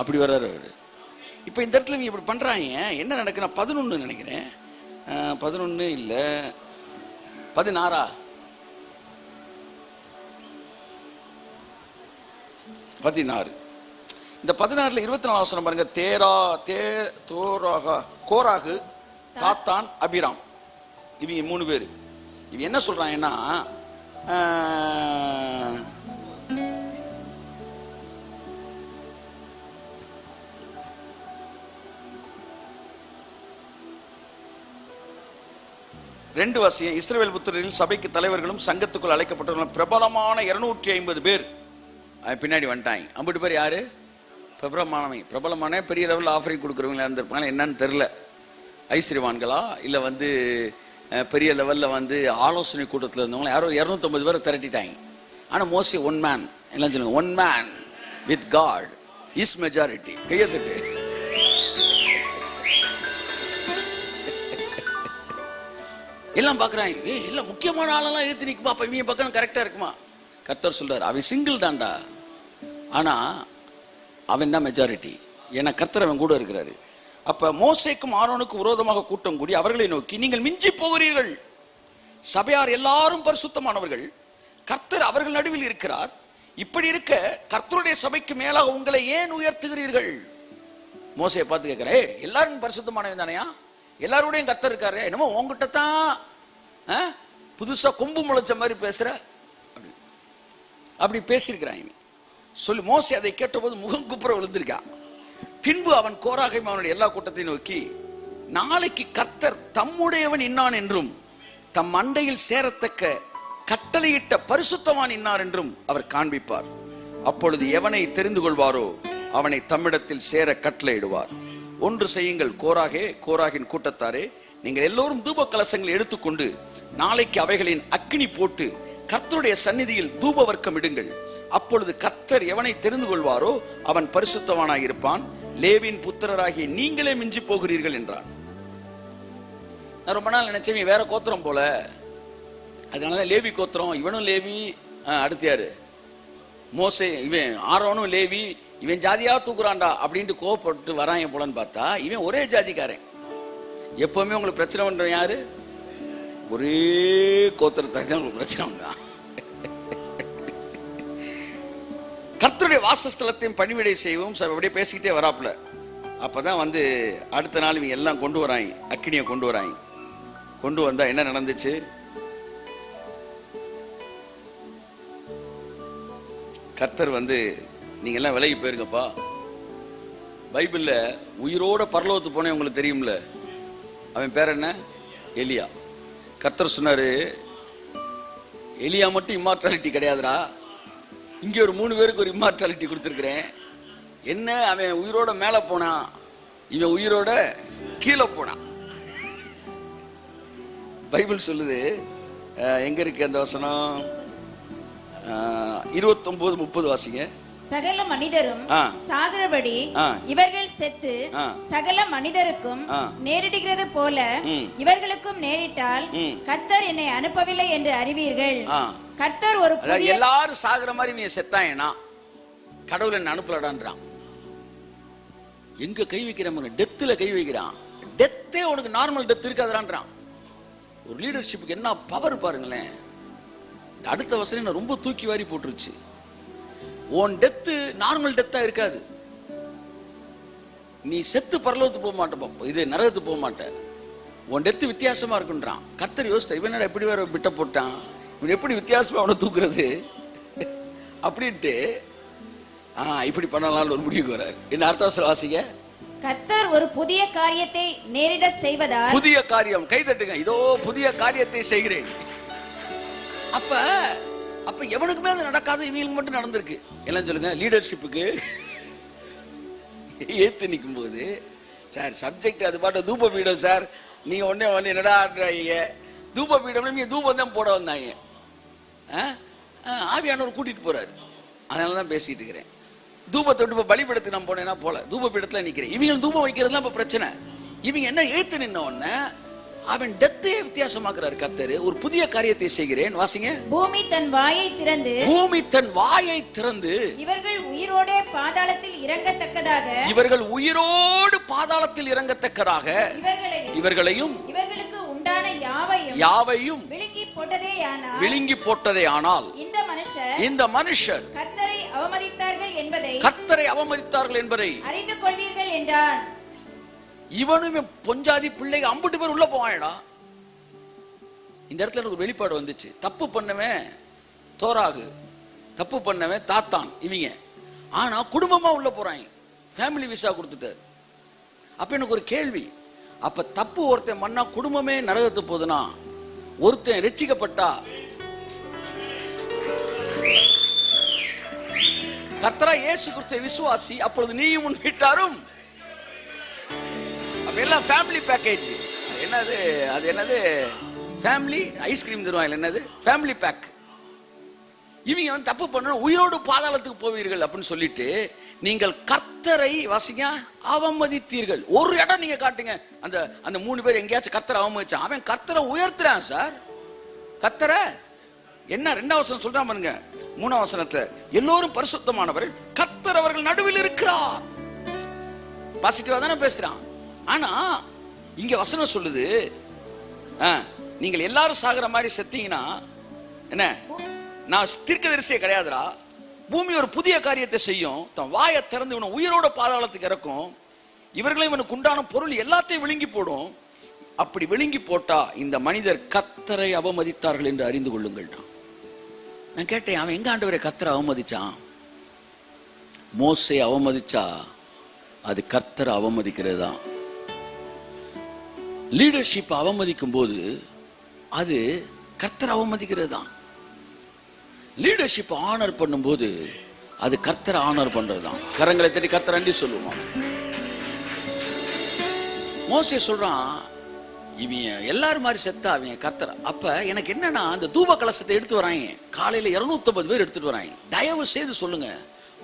அப்படி வர்றாரு அவரு. இப்ப இந்த இடத்துல நீங்க இப்படி பண்றாங்க. என்ன நடக்குன்னா 11 நினைக்கிறேன், 11 இல்ல 16 16. இந்த 16ல 24 வசனம் பாருங்க. கோராகு, தாத்தான், அபிராம், இவங்க 3 பேர். இவங்க என்ன சொல்றாங்கன்னா, ரெண்டு வசியம் இஸ்ரவேல் புத்திரரில் சபைக்கு தலைவர்களும் சங்கத்துக்குள் அழைக்கப்பட்டவர்களும் பிரபலமான 250 பேர் பின்னாடி வந்துட்டாங்க. 50 பேர் யாரு? பிரபலமான பெரிய லெவலில் ஆஃபரிங் கொடுக்குறவங்களா இருந்திருப்பாங்க. என்னன்னு தெரியல, ஐஸ்வர்யவான்களா இல்லை பெரிய லெவலில் ஆலோசனை கூட்டத்தில் இருந்தவங்களா யாரோ 250 பேரை திரட்டிட்டாங்க. ஆனால் மோஸ்ட்லி ஒன் மேன், எல்லாம் சொல்லுங்க, one man with God is majority. கையெழுத்து எல்லாம் பார்க்குறாங்க. இல்லை முக்கியமான ஆளெல்லாம் ஏற்றி நிற்குமா, அப்போ இவங்க பக்கம் கரெக்டாக இருக்குமா? கர்த்தர் சொல்றாரு, அவன் சிங்கிள் தான்டா, ஆனால் அவன் தான் மெஜாரிட்டி. ஏன்னா கர்த்தர் அவன் கூட இருக்கிறாரு. அப்ப மோசேக்கும் ஆரோனுக்கும் விரோதமாக கூட்டம் கூடி அவர்களை நோக்கி, நீங்கள் மிஞ்சி போகிறீர்கள், சபையார் எல்லாரும் பரிசுத்தமானவர்கள், கர்த்தர் அவர்கள் நடுவில் இருக்கிறார், இப்படி இருக்க கர்த்தருடைய சபைக்கு மேலாக உங்களை ஏன் உயர்த்துகிறீர்கள்? மோசையை பார்த்து கேட்கிற, எல்லாரும் பரிசுத்தமானவன் தானையா, எல்லாரோடையும் கர்த்தர் இருக்காரு, என்னமோ உங்ககிட்ட தான் புதுசா கொம்பு முளைச்ச மாதிரி பேசுற, அப்படி பேசியிருக்கிறாங்க சொல்லி மோசே அதை கேட்டபோது முகம் குப்புற விழுந்திருக்கான். பின்பு அவன் கோராகையும் அவனுடைய எல்லா கூட்டத்தையும் நோக்கி, நாளைக்கு கர்த்தர் தம்முடையவன் இன்னான் என்றும் தம் அண்டையில் சேரத்தக்க கட்டளையிட்ட பரிசுத்தவான் இன்னார் என்றும் அவர் காண்பிப்பார். அப்பொழுது எவனை தெரிந்து கொள்வாரோ அவனை தம்மிடத்தில் சேர கட்டளையிடுவார். ஒன்று செய்யுங்கள், கோராகின் கூட்டத்தாரே, நீங்கள் எல்லோரும் தூப கலசங்களை எடுத்துக்கொண்டு நாளைக்கு அவைகளின் அக்கினி போட்டு கர்த்தருடைய சந்நிதியில் தூப வர்க்கம் இடுங்கள். அப்பொழுது கர்த்தர் எவனை தெரிந்து கொள்வாரோ அவன் பரிசுத்தவானாய் இருப்பான். லேவியின் புத்திரராகிய நீங்களே மிஞ்சி போகிறீர்கள் என்றான். நான் ரொம்ப நாள் நினைச்சேன் வேற கோத்திரம் போல, அதனாலதான் லேவி கோத்திரம், இவனும் லேவி, அடுத்து யாரு மோசே, இவன் ஆரோனும் லேவி, இவன் ஜாதியா தூக்குறான்டா அப்படின்ட்டு கோவப்பட்டு வராங்க போலன்னு பார்த்தா இவன் ஒரே ஜாதிக்காரன். எப்பவுமே உங்களுக்கு பிரச்சனை பண்ற யாரு? ஒரே கோத்திரத்தை தான் உங்களுக்கு பிரச்சனை உண்டா? கர்த்தருடைய வாசஸ்தலத்தையும் பணிவிடை செய்வோம் அப்படியே பேசிக்கிட்டே வராப்புல. அப்பதான் அடுத்த நாள் இவங்க எல்லாம் கொண்டு வராங்க, அக்கினியை கொண்டு வராங்க. கொண்டு வந்தா என்ன நடந்துச்சு? கர்த்தர் நீங்க எல்லாம் விலகி போயிருங்கப்பா. பைபிள்ல உயிரோட பரலோகத்துக்கு போனே உங்களுக்கு தெரியும்ல, அவன் பேர் என்ன? எலியா. கர்த்தர் சொன்னாரு, எலியா மட்டும் இம்மார்டாலிட்டி கிடையாதுடா, இங்க ஒரு 3 பேருக்கு ஒரு இம்மார்டாலிட்டி கொடுத்துருக்கிறேன். என்ன, அவன் உயிரோட மேல போனான், இவன் உயிரோட கீழே போனான். பைபிள் சொல்லுது, எங்க இருக்கு அந்த வசனம்? 29-30 வாசிங்க. சகல மனிதரும் சாகிறபடி இவர்கள் செத்து சகல மனிதருக்கும் நேரிடுகிறது போல இவர்களுக்கும் நேரிட்டால் கர்த்தர் என்னை அனுப்பவில்லை என்று அறிவீர்கள். கர்த்தர் ஒரு எல்லாரும் சாகிற மாதிரி நீ செத்தாயனா, கடவுள் என்ன அனுப்பலடான்றான். எங்க கை வைக்கிறான்? டெத்துல கை வைக்கிறான். டெத்தே உனக்கு நார்மல் டெத் இருக்காதுறான்றான். ஒரு லீடர்ஷிப்புக்கு என்ன பவர் பாருங்களேன். அடுத்த வசனம் என்ன ரொம்ப தூக்கி வாரி போட்டுருச்சு. உன் டெத்து நார்மல் டெத்தா இருக்காது. நீ செத்து பரலோகத்துக்கு போக மாட்டேன், இது நரகத்துக்கு போக மாட்டேன். உன் டெத்து வித்தியாசமா இருக்குன்றான். கர்த்தர் யோசித்த, இவன் எப்படி வேற விட்ட போட்டான், இவன் எப்படி வித்தியாசமா அவனை தூக்குறது அப்படின்ட்டு இப்படி பண்ணலாம்னு ஒரு முடிவுக்கு வர்றாரு. என்ன அர்த்தம் வாசிங்க. கர்த்தர் ஒரு புதிய காரியத்தை நேரிட செய்வதால், புதிய காரியம், கை தட்டுங்க, இதோ புதிய காரியத்தை செய்கிறேன். அப்ப அப்ப எவனுக்குமே அது நடக்காது, இவங்களுக்கு மட்டும் நடந்திருக்கு. எல்லாம் சொல்லுங்க. லீடர்ஷிப்புக்கு ஏத்து நிற்கும் போது, சார் சப்ஜெக்ட் அது பாட்டு தூப பீடம் சார், நீங்க ஒன்னே ஒன்னு என்னடாங்க தூப பீடம், நீங்க தூபம் தான் போட வந்தாங்க. ஆவியானவர் கூட்டிட்டு போறாரு. அதனாலதான் பேசிட்டு இருக்கிறேன். தூபத்தொட்டு பலிபீடத்துக்கு நான் போனேன்னா போல தூப பீடத்துல நிக்கிறேன். இவங்க தூபம் வைக்கிறதுலாம் இப்ப பிரச்சனை. இவங்க என்ன ஏத்து நின்ன உடனே அவன் டெத்தையே வித்தியாசமாக்குறாரு கர்த்தர். ஒரு புதிய காரியத்தை செய்கிறேன். வாசிங்க. பூமி தன் வாயை திறந்து, பூமி தன் வாயை திறந்து இவர்கள் உயிரோடு பாதாளத்தில் இறங்கத்தக்கதாக, இவர்கள் உயிரோடு பாதாளத்தில் இறங்கத்தக்கதாக இவர்களையும் இவர்களுக்கு உண்டான யாவையும் விழுங்கி போட்டதே. ஆனால் இந்த மனுஷர் கர்த்தரை அவமதித்தார்கள் என்பதை அறிந்து கொள்வீர்கள் என்றார். இவனும் பொஞ்சாதி பிள்ளை அம்புட்டு பேர் உள்ள போவாயடா. இந்த இடத்துல எனக்கு வெளிப்பாடு வந்துச்சு. தப்பு பண்ணவன் தோராகு, தப்பு பண்ணவன் தாத்தான், இவங்க ஆனா குடும்பமா உள்ள போறாங்க. ஃபேமிலி விசா கொடுத்துட்டாரு. அப்ப எனக்கு ஒரு கேள்வி, அப்ப தப்பு ஒருத்தன் பண்ணா குடும்பமே நரகத்து போதுனா, ஒருத்தன் ரட்சிக்கப்பட்டா கர்த்தராகிய இயேசு கிறிஸ்துவை விசுவாசி, அப்பொழுது நீயும் உன் வீட்டாரும். எல்லாம் ஃபேமிலி பேக்கேஜ். என்னது அது? என்னது ஃபேமிலி ஐஸ்கிரீம் தருவாங்க, என்னது ஃபேமிலி பேக். இவங்க வந்து தப்பு பண்ண உயிரோடு பாதாளத்துக்கு போவீர்கள் அப்படின்னு சொல்லிட்டு, நீங்கள் கர்த்தரை வாசிங்க அவமதித்தீர்கள். ஒரு இடம் நீங்க காட்டுங்க, அந்த அந்த 3 பேர் எங்கேயாச்சும் கர்த்தரை அவமதிச்சான். அவன் கர்த்தரை உயர்த்துறான் சார். கர்த்தரை என்ன 2ஆம் வசனம் சொல்றான் பாருங்க. 3ஆம் வசனத்துல எல்லோரும் பரிசுத்தமானவர், கர்த்தர் அவர்கள் நடுவில் இருக்கிறார். பாசிட்டிவா தானே பேசுறான். ஆனா இங்க வசனம் சொல்லுது, நீங்கள் எல்லாரும் சாகிற மாதிரி செத்தீங்கன்னா என்ன, நான் தீர்க்கதரிசியே கிடையாதுடா. பூமி ஒரு புதிய காரியத்தை செய்யும், தன் வாயை திறந்து இவனை உயிரோட பாதாளத்துக்கு இறக்கும், இவர்களே இவனுக்கு உண்டான பொருள் எல்லாத்தையும் விழுங்கி போடும். அப்படி விழுங்கி போட்டா இந்த மனிதர் கர்த்தரை அவமதித்தார்கள் என்று அறிந்து கொள்ளுங்கள். நான் கேட்டேன், அவன் எங்க ஆண்டவரை கர்த்தரை அவமதிச்சான்? மோசே அவமதிச்சா அது கர்த்தரை அவமதிக்கிறது தான். லீடர்ஷிப் அவமதிக்கும் போது அது கர்த்தரை அவமதிக்கிறது தான். லீடர்ஷிப் ஆனர் பண்ணும் போது அது கர்த்தரை ஆனர் பண்றது தான். கரங்களை தட்டி கர்த்தர் நன்றி சொல்லுவோம். மோசே சொல்றான், இவங்க எல்லாரும் மாதிரி செத்தா அவங்க கர்த்தர். அப்ப எனக்கு என்னன்னா, அந்த தூப கலசத்தை எடுத்து வராங்க. காலையில 250 பேர் எடுத்துட்டு வராங்க. தயவு செய்து சொல்லுங்க,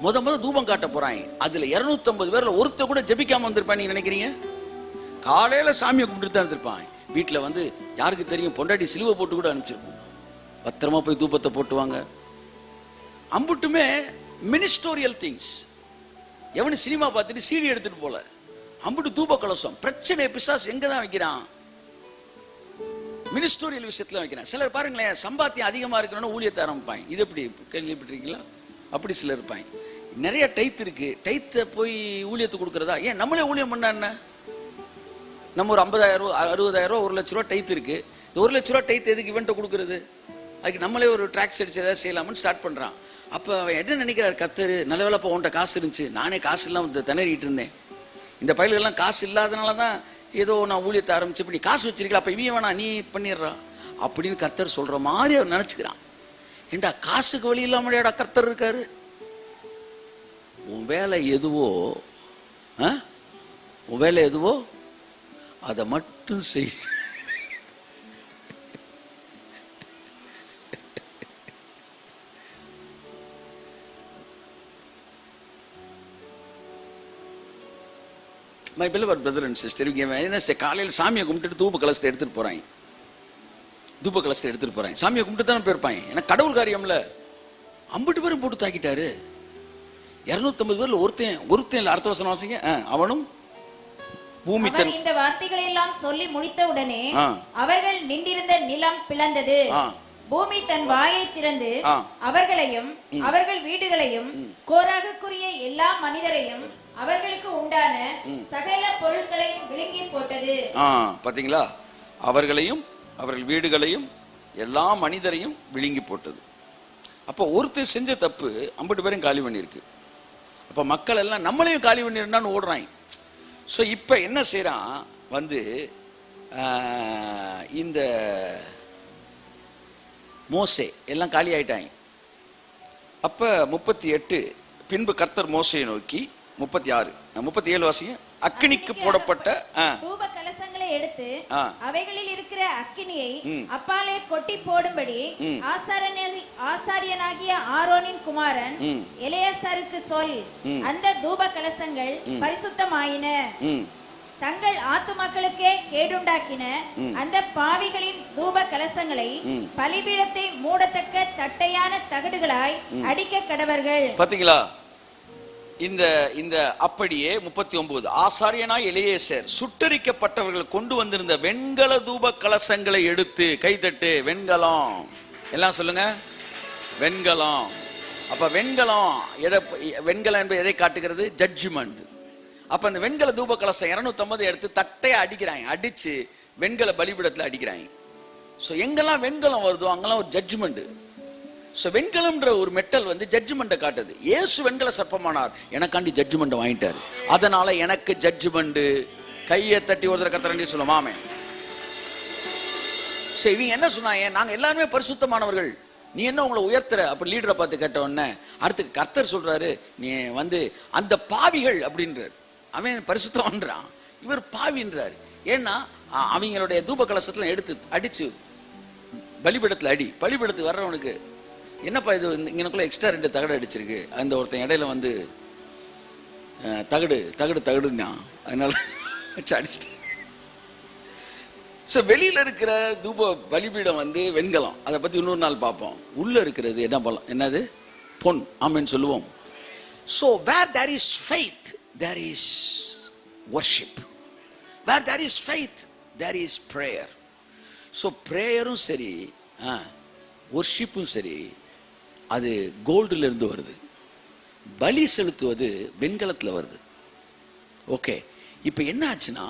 முத தூபம் காட்ட போறாங்க. அதுல 250 பேர்ல ஒருத்தர் கூட ஜெபிக்காம வந்திருப்பான் நீங்க நினைக்கிறீங்க? காலையில சாமியை கும்பிட்டு தான் இருந்திருப்பான். வீட்டுல வந்து யாருக்கு தெரியும், பொண்டாட்டி சிலுவை போட்டு கூட அனுப்பிச்சிருக்கும். பத்திரமா போய் தூபத்தை போட்டுவாங்க. அம்புட்டுமே மினிஸ்டோரியல் திங்ஸ். எவனு சினிமா பார்த்துட்டு சீடி எடுத்துட்டு போல, அம்புட்டு தூப கலசம். பிரச்சனை பிசாசு எங்க தான் வைக்கிறான்? மினிஸ்டோரியல் விஷயத்துல வைக்கிறான். சிலர் பாருங்களேன், சம்பாத்தியம் அதிகமா இருக்கணும்னு ஊழியத்தை ஆரம்பிப்பாங்க. இது எப்படி கேள்விப்பட்டிருக்கீங்களா? அப்படி சிலர் இருப்பாங்க. நிறைய டைத் இருக்கு, டைத்தை போய் ஊழியத்தை கொடுக்கறதா? ஏன் நம்மளே ஊழியம் பண்ணா என்ன? நம்ம ஒரு 50,000 60,000 1 லட்ச ரூபா டைத் இருக்கு. 1 லட்ச ரூபா டைத் எதுக்கு இவன்ட்ட கொடுக்கறது? அதுக்கு நம்மளே ஒரு ட்ராக்ஸ் அடிச்சு ஏதாவது செய்யலாம்னு ஸ்டார்ட் பண்றான். அப்ப அவன் என்ன நினைக்கிறார், கர்த்தர் நல்ல வேலைப்பா உன்ட்ட காசு இருந்துச்சு, நானே காசு இல்லாம திணறிட்டு இருந்தேன், இந்த பயில்கள்லாம் காசு இல்லாதனாலதான் ஏதோ நான் ஊழியத்தை ஆரம்பிச்சு, இப்படி காசு வச்சிருக்கல, அப்ப இவன் வேணா நீ பண்ணிடுறா அப்படின்னு கர்த்தர் சொல்ற மாதிரி அவர் நினைச்சுக்கிறான். ஏண்டா காசுக்கு வழி இல்லாமடா கர்த்தர் இருக்காரு. உன் வேலை எதுவோ, உன் வேலை எதுவோ அதை மட்டும் செய். My beloved brother and sister, காலையில் சாமியை கும்பிட்டு தூப கலசத்தை எடுத்துட்டு போறாங்க. தூப கலசத்தை எடுத்துட்டு போறாங்க. சாமியை கும்பிட்டு தானே போயிருப்பாங்க. ஏன்னா கடவுள் காரியம்ல. அம்புட்டு பேரும் போட்டு தாக்கிட்டாரு. 250 பேர்ல ஒருத்தன் இல்ல. அடுத்த வசனம் வாசிங்க. அவனும் பூமி அவர் இந்த வார்த்தைகளை எல்லாம் சொல்லி முடித்த உடனே அவர்கள் நின்றிருந்த நிலம் பிளந்தது. பூமி தன் வாயை திறந்து அவர்களையும் அவர்கள் வீடுகளையும் கோராகுக்குரிய எல்லா மனிதரையும் அவர்களுக்கு உண்டான சகல பொருட்களையும் விழுங்கி போட்டது. பாத்தீங்களா? அவர்களையும் அவர்கள் வீடுகளையும் எல்லா மனிதரையும் விழுங்கி போட்டது. அப்போ ஒருத்தர் செஞ்ச தப்பு 50 பேரும் காலி பண்ணியிருக்கு. அப்ப மக்கள் எல்லாம் நம்மளையும் காலி பண்ணிருந்தான்னு ஓடுறாங்க. ஸோ இப்போ என்ன செய்யறான் வந்து இந்த மோசே எல்லாம் காலி ஆயிட்டாங்க. அப்ப 38 பின்பு கர்த்தர் மோசையை நோக்கி 37 வாசிங்க. அக்கினிக்கு போடப்பட்ட தூப கலசங்களை எடுத்து அவைகளில் இருக்கிற அக்கினியை அப்பாலே கொட்டி போடும்படி ஆசாரியனாகிய ஆரோனின் குமாரன் எலெயாசாருக்கு சொல். அந்த தூப கலசங்கள் பரிசுத்தமாயின. தங்கள் ஆத்துமக்களுக்கே கேடுண்டாக்கின அந்த பாவிகளின் தூப கலசங்களை பலிபீடத்தை மூடத்தக்க தட்டையான தகடுகளாய் அடிக்க கடவர்கள். பாத்தீங்களா? இந்த அப்படியே 39 ஆசாரியனாய் எலியேசர் சுட்டரிக்கப்பட்டவர்கள் கொண்டு வந்திருந்த வெண்கல தூப கலசங்களை எடுத்து கைதட்டு. வெண்கலம் எல்லாம் சொல்லுங்க. வெண்கலம். அப்ப வெண்கலம் வெண்கலம் என்பது எதை காட்டுகிறது? ஜட்ஜ்மெண்ட். அப்ப அந்த வெண்கல தூப கலசம் 250 எடுத்து தட்டையா அடிக்கிறாங்க. அடிச்சு வெண்கல பலிபீடத்துல அடிக்கிறாங்க. ஸோ எங்கெல்லாம் வெண்கலம் வருதோ அங்கெல்லாம் ஒரு ஜட்ஜ்மெண்ட். ஸோ வெண்கலம்ன்ற ஒரு மெட்டல் வந்து ஜட்ஜ்மெண்ட்டை காட்டுது. இயேசு வெண்கல சர்ப்பமானார், எனக்காண்டி ஜட்ஜ்மெண்ட்டை வாங்கிட்டாரு. அதனால எனக்கு ஜட்ஜ்மெண்ட். கையை தட்டி ஒருத்தர் கர்த்தரண்டி சொல்லுவாமே. சரி, இவங்க என்ன சொன்னாங்க? நாங்க எல்லாருமே பரிசுத்தமானவர்கள், நீ என்ன உங்களை உயர்த்துற? அப்ப லீடரை பார்த்து கேட்ட உடனே அடுத்து கர்த்தர் சொல்றாரு, நீ வந்து அந்த பாவிகள் அப்படின்றார். அவன் பரிசுத்தம்ன்றான், இவர் பாவின்றார். ஏன்னா அவங்களுடைய தூப கலசத்துல எடுத்து அடிச்சு பலிபீடத்துல பலிபீடத்துக்கு வர்றவனுக்கு என்னப்பா இது இங்கனக்குள்ள எக்ஸ்ட்ரா 2 தகடு அடிச்சிருக்கு. அந்த ஒருத்தன் இடையில வந்து தகடுன்னா அதனால அடிச்சிட்டு. ஸோ வெளியில இருக்கிற தூப பலிபீடம் வந்து வெண்கலம். அதை பத்தி இன்னொரு நாள் பார்ப்போம். உள்ள இருக்கிறது என்னது? பொன். ஆமென் சொல்லுவோம். So where there is faith there is worship. Where there is faith there is prayer. So பிரேயரும் சரி வர்ஷிப்பும் சரி அது கோல்டுல இருந்து வருது. பலி செலுத்துவது வெண்கலத்துல வருது. ஓகே, இப்போ என்ன ஆச்சுன்னா,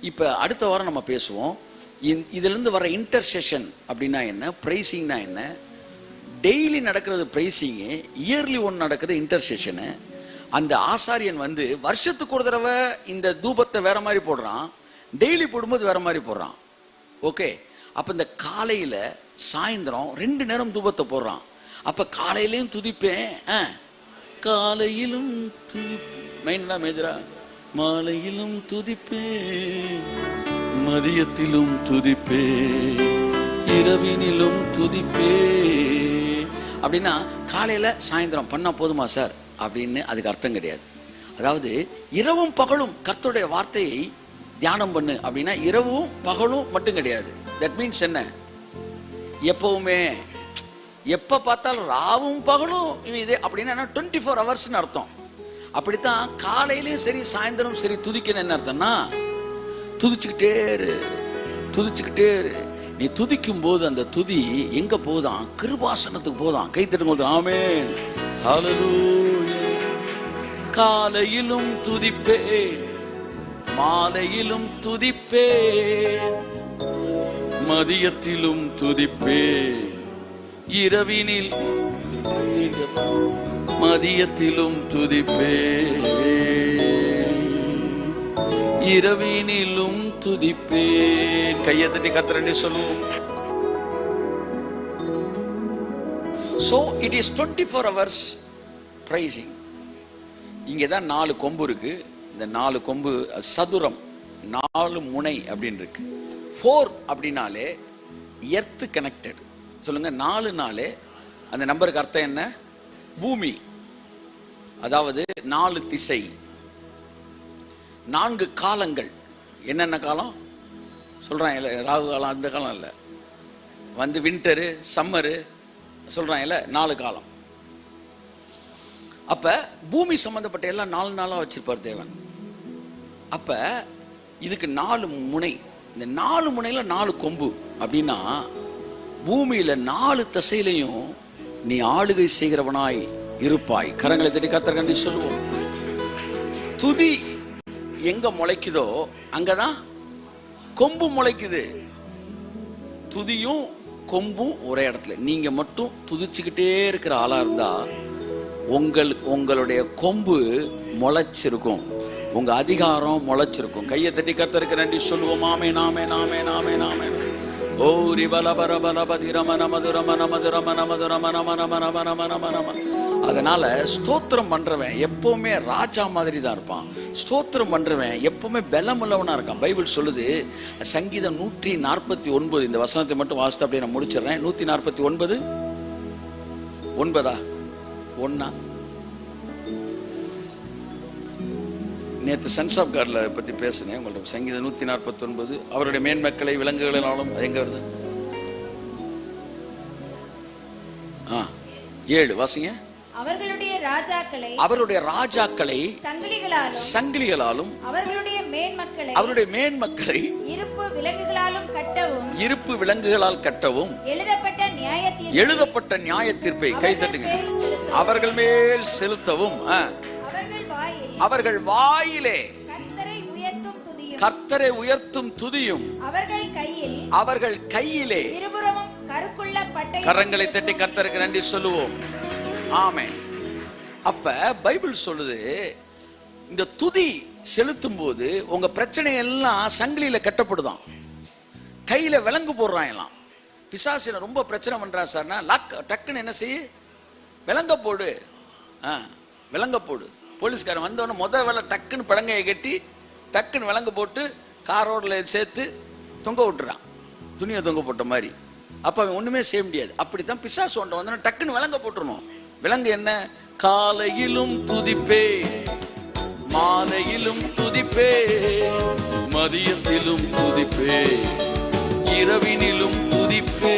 இப்போ அடுத்த வாரம் நம்ம பேசுவோம். இதுல இருந்து வர இன்டர்செஷன் அப்படின்னா என்ன, பிரைசிங்னா என்ன. டெய்லி நடக்கிறது பிரைசிங்கு, இயர்லி ஒன்று நடக்கிறது இன்டர்செஷனு. அந்த ஆசாரியன் வந்து வருஷத்துக்கு ஒரு தடவை இந்த தூபத்தை வேற மாதிரி போடுறான், டெய்லி போடும்போது வேற மாதிரி போடுறான். ஓகே, அப்ப இந்த காலையில சாயந்தரம் 2 நேரம் தூபத்தை போடுறான். அப்ப காலையிலையும் துதிப்பேன், காலையிலும் மைண்டா மேஜரா, மாலையிலும் துதிப்பேன், மதியத்திலும் துதிப்பேன், இரவினிலும் துதிப்பேன். அப்படின்னா காலையில சாயந்தரம் பண்ணா போதுமா சார் அப்படின்னு அதுக்கு அர்த்தம் கிடையாது. அதாவது இரவும் பகலும் கர்த்தருடைய வார்த்தையை தியானம் பண்ணு அப்படின்னா இரவும் பகலும் மட்டும் கிடையாது. தட் மீன்ஸ் என்ன? எப்பவுமே எப்ப பார்த்தாலும் ராவும் பகலும் இதே அப்படின்னா 24 hours அர்த்தம். அப்படித்தான் காலையிலயும் சரி சாயந்தரம் சரி துதிக்கணும். என்ன அர்த்தம்னா துதிச்சுக்கிட்டே இரு. நீ துதிக்கும் போது அந்த துதி எங்க போதான்? கிருபாசனத்துக்கு போதான். கை தட்டும் போது ஆமென் ஹல்லேலூயா. காலையிலும் துதிப்பேன், மாலையிலும் துதிப்பேன், மதியத்திலும் துதிப்பேன், இரவினில் மதியத்திலும் துதிப்பேன், இரவினிலும் துதிப்பேன். கையை தட்டி கர்த்தரே சொல்லுவோம். So it is 24 hours praising. இங்கதான் 4 கொம்பு இருக்கு. இந்த 4 கொம்பு சதுரம், 4 முனை அப்படின்னு இருக்கு. 4 அப்படின்னாலே எர்த் கனெக்டட். சொல்லுங்க, 4 அந்த நம்பருக்கு அர்த்தம் என்ன? பூமி. அதாவது 4 திசை, 4 காலங்கள். என்னென்ன காலம் சொல்றான்? ராகு காலம் அந்த காலம் இல்லை, வந்து வின்டரு சம்மரு சொல்றான் இல்ல, 4 காலம். அப்ப பூமி சம்பந்தப்பட்ட எல்லாம் 4 நாளா வச்சிருப்பார் தேவன். அப்ப இதுக்கு 4 முனை, இந்த 4 முனையில 4 கொம்பு அப்படின்னா பூமியில 4 திசையிலையும் நீ ஆளுகை செய்கிறவனாய் இருப்பாய். கரங்களை தட்டி கர்த்தர் கண்டி சொல்லுவோம். துதி எங்க முளைக்குதோ அங்கதான் கொம்பு முளைக்குது. துதியும் கொம்பும் ஒரே இடத்துல. நீங்க மட்டும் துதிச்சுக்கிட்டே இருக்கிற ஆளா இருந்தா உங்களுடைய கொம்பு முளைச்சிருக்கும், உங்க அதிகாரம் முளைச்சிருக்கும். கையை தட்டி கர்த்தருக்கு நன்றி சொல்லுவோம். ஆமே நாமே நாமே நாமே நாமே. ஓ அதனால ஸ்தோத்திரம் பண்றவன் எப்பவுமே ராஜா மாதிரி தான் இருப்பான். ஸ்தோத்திரம் பண்றவன் எப்பவுமே பலமுள்ளவனா இருக்கான். பைபிள் சொல்லுது, சங்கீதம் 149, இந்த வசனத்தை மட்டும் வாசித்து அப்படியே நான் முடிச்சிடுறேன். 149 9 1. நேற்று சென்ஸ் ஆஃப் காட்ல பத்தி பேசினேன் உங்கள்ட்ட. சங்கீதம் 149 அவருடைய மேன்மக்களை விலங்குகளினாலும் எங்க வருது? 7 வாசிங்க. அவருடைய ராஜாக்களை சங்கிலிகளாலும் அவருடைய மேன்மக்களை இருப்பு விலங்குகளால் கட்டவும் எழுதப்பட்ட நியாய தீர்ப்பை கைத்தட்டுங்க அவர்கள் மேல் செலுத்தவும் அவர்கள் வாயிலே கர்த்தரை உயர்த்தும் துதியும் அவர்கள் கையிலே கரங்களை தட்டி கர்த்தருக்கு நன்றி சொல்லுவோம். ஆமென். அப்ப பைபிள் சொல்லுது, இந்த துதி செலுத்தும் போது உங்க பிரச்சனை எல்லாம் சங்கிலியில கட்டப்படுதான், கையில விலங்கு போடுறான் எல்லாம். பிசாசு ரொம்ப பிரச்சனை பண்றான் சார்னா டக்குன்னு என்ன செய்ய, விலங்க போடு, விலங்க போடு. போலீஸ்காரன் வந்தவொடனே முதல் வேலை டக்குன்னு பழங்கையை கட்டி டக்குன்னு விலங்கு போட்டு காரோட சேர்த்து தொங்க விட்டுறான், துணியை தொங்க போட்ட மாதிரி. அப்ப அவன் ஒண்ணுமே செய்ய முடியாது. அப்படித்தான் பிசாசு ஒன்று வந்தோன்னா டக்குன்னு விலங்க போட்டுருணும். விலங்கு என்ன? காலையிலும் துதிப்பே, மாலையிலும் துதிப்பே, மதியத்திலும் துதிப்பே, இரவினிலும் துதிப்பே.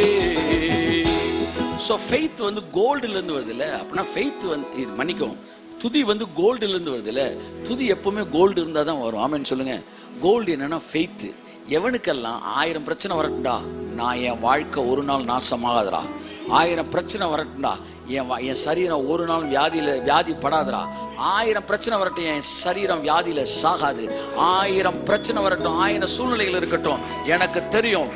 ஸோ ஃபெய்த் வந்து கோல்டுல இருந்து வருது இல்லை? அப்படின்னா ஃபெய்த் வந்து இது மன்னிக்கவும், துதி வந்து கோல்டுல இருந்து வருது இல்லை? துதி எப்பவுமே கோல்டு இருந்தால் தான் வரும். ஆமென் சொல்லுங்க. கோல்டு என்னன்னா ஃபெய்த். எவனுக்கெல்லாம் 1000 பிரச்சனை வரட்டும்டா, நான் என் வாழ்க்கை ஒரு நாள் நாசமாகாதரா, 1000 பிரச்சனை வரட்டும்டா, என் சரீரம் ஒரு நாள் வியாதி படாதரா, 1000 பிரச்சனை வரட்டும், என் சரீரம் வியாதியில சாகாது, 1000 பிரச்சனை வரட்டும், 1000 சூழ்நிலைகள் இருக்கட்டும், எனக்கு தெரியும்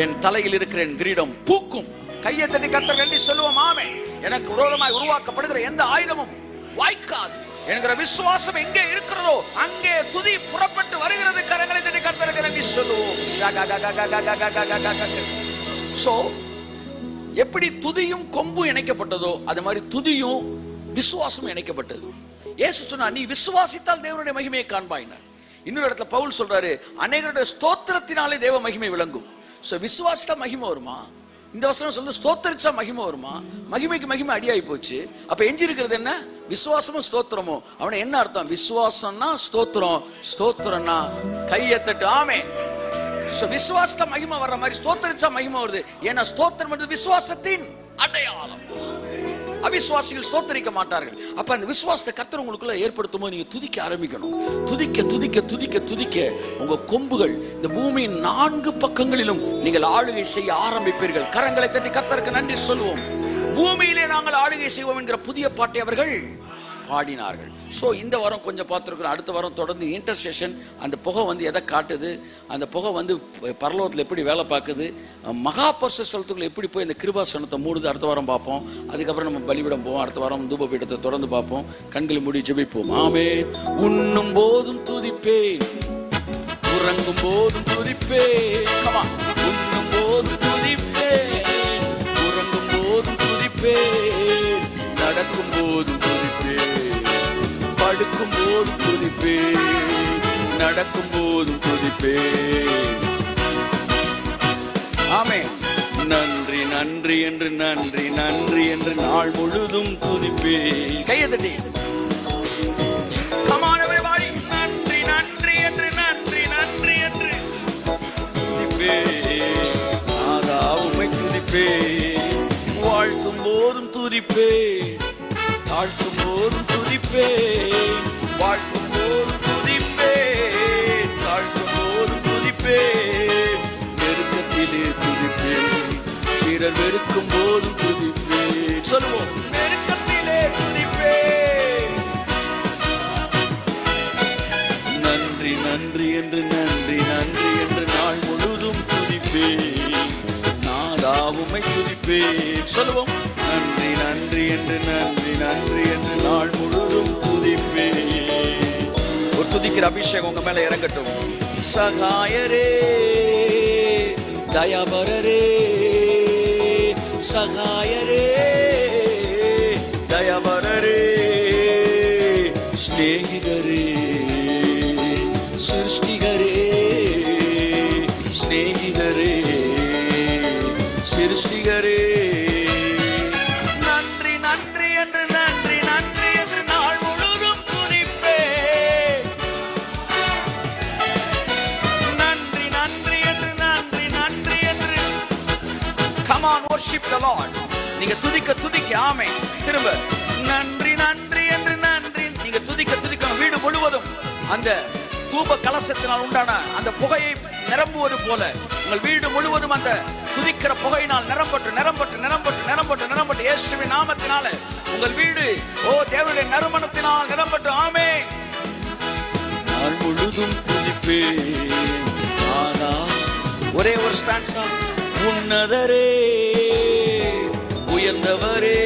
என் தலையில் இருக்கிற என் கிரீடம் பூக்கும். கையை தட்டி கர்த்தர் நன்றி சொல்லுவோம். ஆமென். எனக்கு விரோதமாய் உருவாக்கப்படுகிற எந்த ஆயுதமும் வாய்க்காது என்கிற விசுவாசம் எங்கே இருக்கிறதோ அங்கே துதி புறப்பட்டு வருகிறது. கரங்களை தட்டி கர்த்தருக்கு நன்றி சொல்லுவோம். சோ எப்படி துதியும் கொம்பும் இணைக்கப்பட்டதோ அது மாதிரி துதியும் விசுவாசமும் இணைக்கப்பட்டது. இயேசு சொன்னா, நீ விசுவாசித்தால் தேவனுடைய மகிமையை காண்பாயினார். இன்னொரு இடத்துல பவுல் சொல்றாரு, அநேகருடைய ஸ்தோத்திரத்தினாலே தேவ மகிமை விளங்கும். சோ விசுவாசித்தா மகிமை வருமா? இந்த வசனம் சொல்லு, ஸ்தோத்திரிச்சா மகிமை வருமா? மகிமைக்கு மகிமை அடியாகி போச்சு. அப்ப எஞ்சி இருக்கிறது என்ன? விசுவாசமும் ஸ்தோத்திரமும். அவனை என்ன அர்த்தம்? விசுவாசம்னா ஸ்தோத்திரம், ஸ்தோத்திரம்னா கையை தட்டு. ஆமே. விசுவாச மகிமை வர்ற மாதிரி ஸ்தோத்திரிச்சா மகிமை வருது. ஏன்னா ஸ்தோத்திரம் என்பது விசுவாசத்தின் அடையாளம். அவிசுவாசிகள் ஸ்தோத்திரிக்க மாட்டார்கள். அப்ப அந்த விசுவாசத்தை கர்த்தர் உங்களுக்குள்ள ஏற்படுத்தும் போது நீங்க துதிக்க ஆரம்பிக்கணும். துதிக்க துதிக்க துதிக்க துதிக்க உங்க கொம்புகள் இந்த பூமியின் 4 பக்கங்களிலும் நீங்கள் ஆளுகை செய்ய ஆரம்பிப்பீர்கள். கரங்களை தட்டி கர்த்தருக்கு நன்றி சொல்லுவோம். பூமியிலே நாங்கள் ஆளுகை செய்வோம் என்கிற புதிய பாட்டை அவர்கள் பாடினார்கள். ஸோ இந்த வாரம் கொஞ்சம் பார்த்துருக்குறோம். அடுத்த வாரம் தொடர்ந்து இன்டர்செஷன். அந்த புகை வந்து எதை காட்டுது, அந்த புகை வந்து பரலோகத்தில் எப்படி வேலை பார்க்குது, மகா பரிசுத்தலத்துக்குள்ள எப்படி போய் இந்த கிருபாசனத்தை மூடுது, அடுத்த வாரம் பார்ப்போம். அதுக்கப்புறம் நம்ம பலிபீடம் போவோம். அடுத்த வாரம் தூபபீடத்தை தொடர்ந்து பார்ப்போம். கண்களை மூடி ஜெபிப்போம். ஆமென். உண்ணும் போதும் துதிப்பேன், உறங்கும் போதும் துதிப்பேன். உண்ணும் போதும் துதிப்பேன், உறங்கும் போதும் துதிப்பேன், நடக்கும் போதும் துதிப்பேன், படுக்கும் போதும் துதிப்பேன், நடக்கும் போதும் துதிப்பேன். ஆமென். நன்றி நன்றி என்று நன்றி நன்றி என்று நாள் முழுதும் துதிப்பேன். கையை தட்டி நன்றி நன்றி என்று நன்றி நன்றி என்று துதிப்பேன். உம்மை துதிப்பேன், வாழ்த்தும் போதும் துதிப்பேன். தாழ்த்தும் போதும் துதிப்பேன், வாழ்த்தும் போதும் துதிப்பேன், தாழ்த்தும் போதும் துதிப்பேன், நெருக்கத்திலே துதிப்பேன், பிறர் வெறுக்கும் போதும் துதிப்பேன். சொல்லுவோம், நெருக்கத்திலே துதிப்பேன். நன்றி நன்றி என்று நன்றி நன்றி என்று நாள் முழுதும் துதிப்பேன், நாதாவுமை துதிப்பேன். சொல்லுவோம், நன்றி நன்றி என்று நன்றி நன்றி என்று நாள் முழுதும் துதிப்பேன். ஒரு துதிக்கிற அபிஷேகம் உங்க மேல இறங்கட்டும். சகாயரே, தயாபரரே, சகாயரே, தயாபரரே, ஸ்நேகிதரே, சிருஷ்டிகரே, ஸ்நேகிதரே, சிருஷ்டிகரே, நன்றி நன்றி என்று நன்றி நன்றி என்று நாள் முழுதும் துதிப்பேன். நன்றி நன்றி என்று நன்றி நன்றி என்று. Come on, worship the Lord. நீங்க துதிக்க துதிக்க ஆமென். திரும்ப நன்றி நன்றி என்று நன்றி. நீங்க துதிக்க துதிக்க வீடு முழுவதும் அந்த தூப கலசத்தினால் உண்டான அந்த புகையை நிரம்புவது போல உங்கள் வீடு முழுவதும் அந்த துதிக்கிற புகையினால் நிரம்பட்டு நிரம்பட்டு நிரம்பட்டு நிரம்பட்டு நிரம்பட்டு இயேசுவின் நாமத்தினால உங்கள் வீடு தேவனுடைய நறுமணத்தினால் நிரம்பட்டு ஆமென். நாள் முழுதும் துதிப்பேன். ஆனா ஒரே ஒரு ஸ்டான்ஸா, உன்னதரே, உயர்ந்தவரே,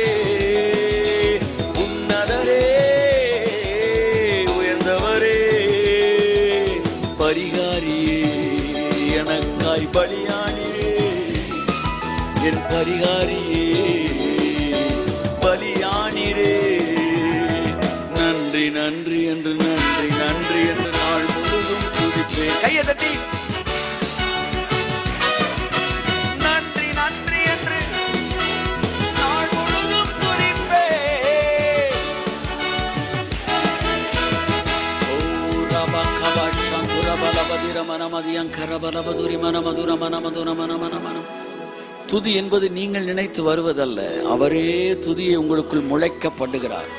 உன்னதரே, உயர்ந்தவரே, பரிகாரியே, எனக்காய் பலியானியே, என் பரிகாரியே, பலியானிரே. நன்றி நன்றி என்று நன்றி நன்றி என்று நாள் முழுதும் துதிப்பேன். கையை தட்டி நன்றி நன்றி என்று நாள் முழுதும் துதிப்பேன். ஓ ரபா கபா சங்குர பலபதிர மனமதியம் கரபலபதுரி மனமதுர மனமதுர மனமனமனம். துதி என்பது நீங்கள் நினைத்து வருவதல்ல, அவரே துதியை உங்களுக்குள் முளைக்கப்படுகிறார்.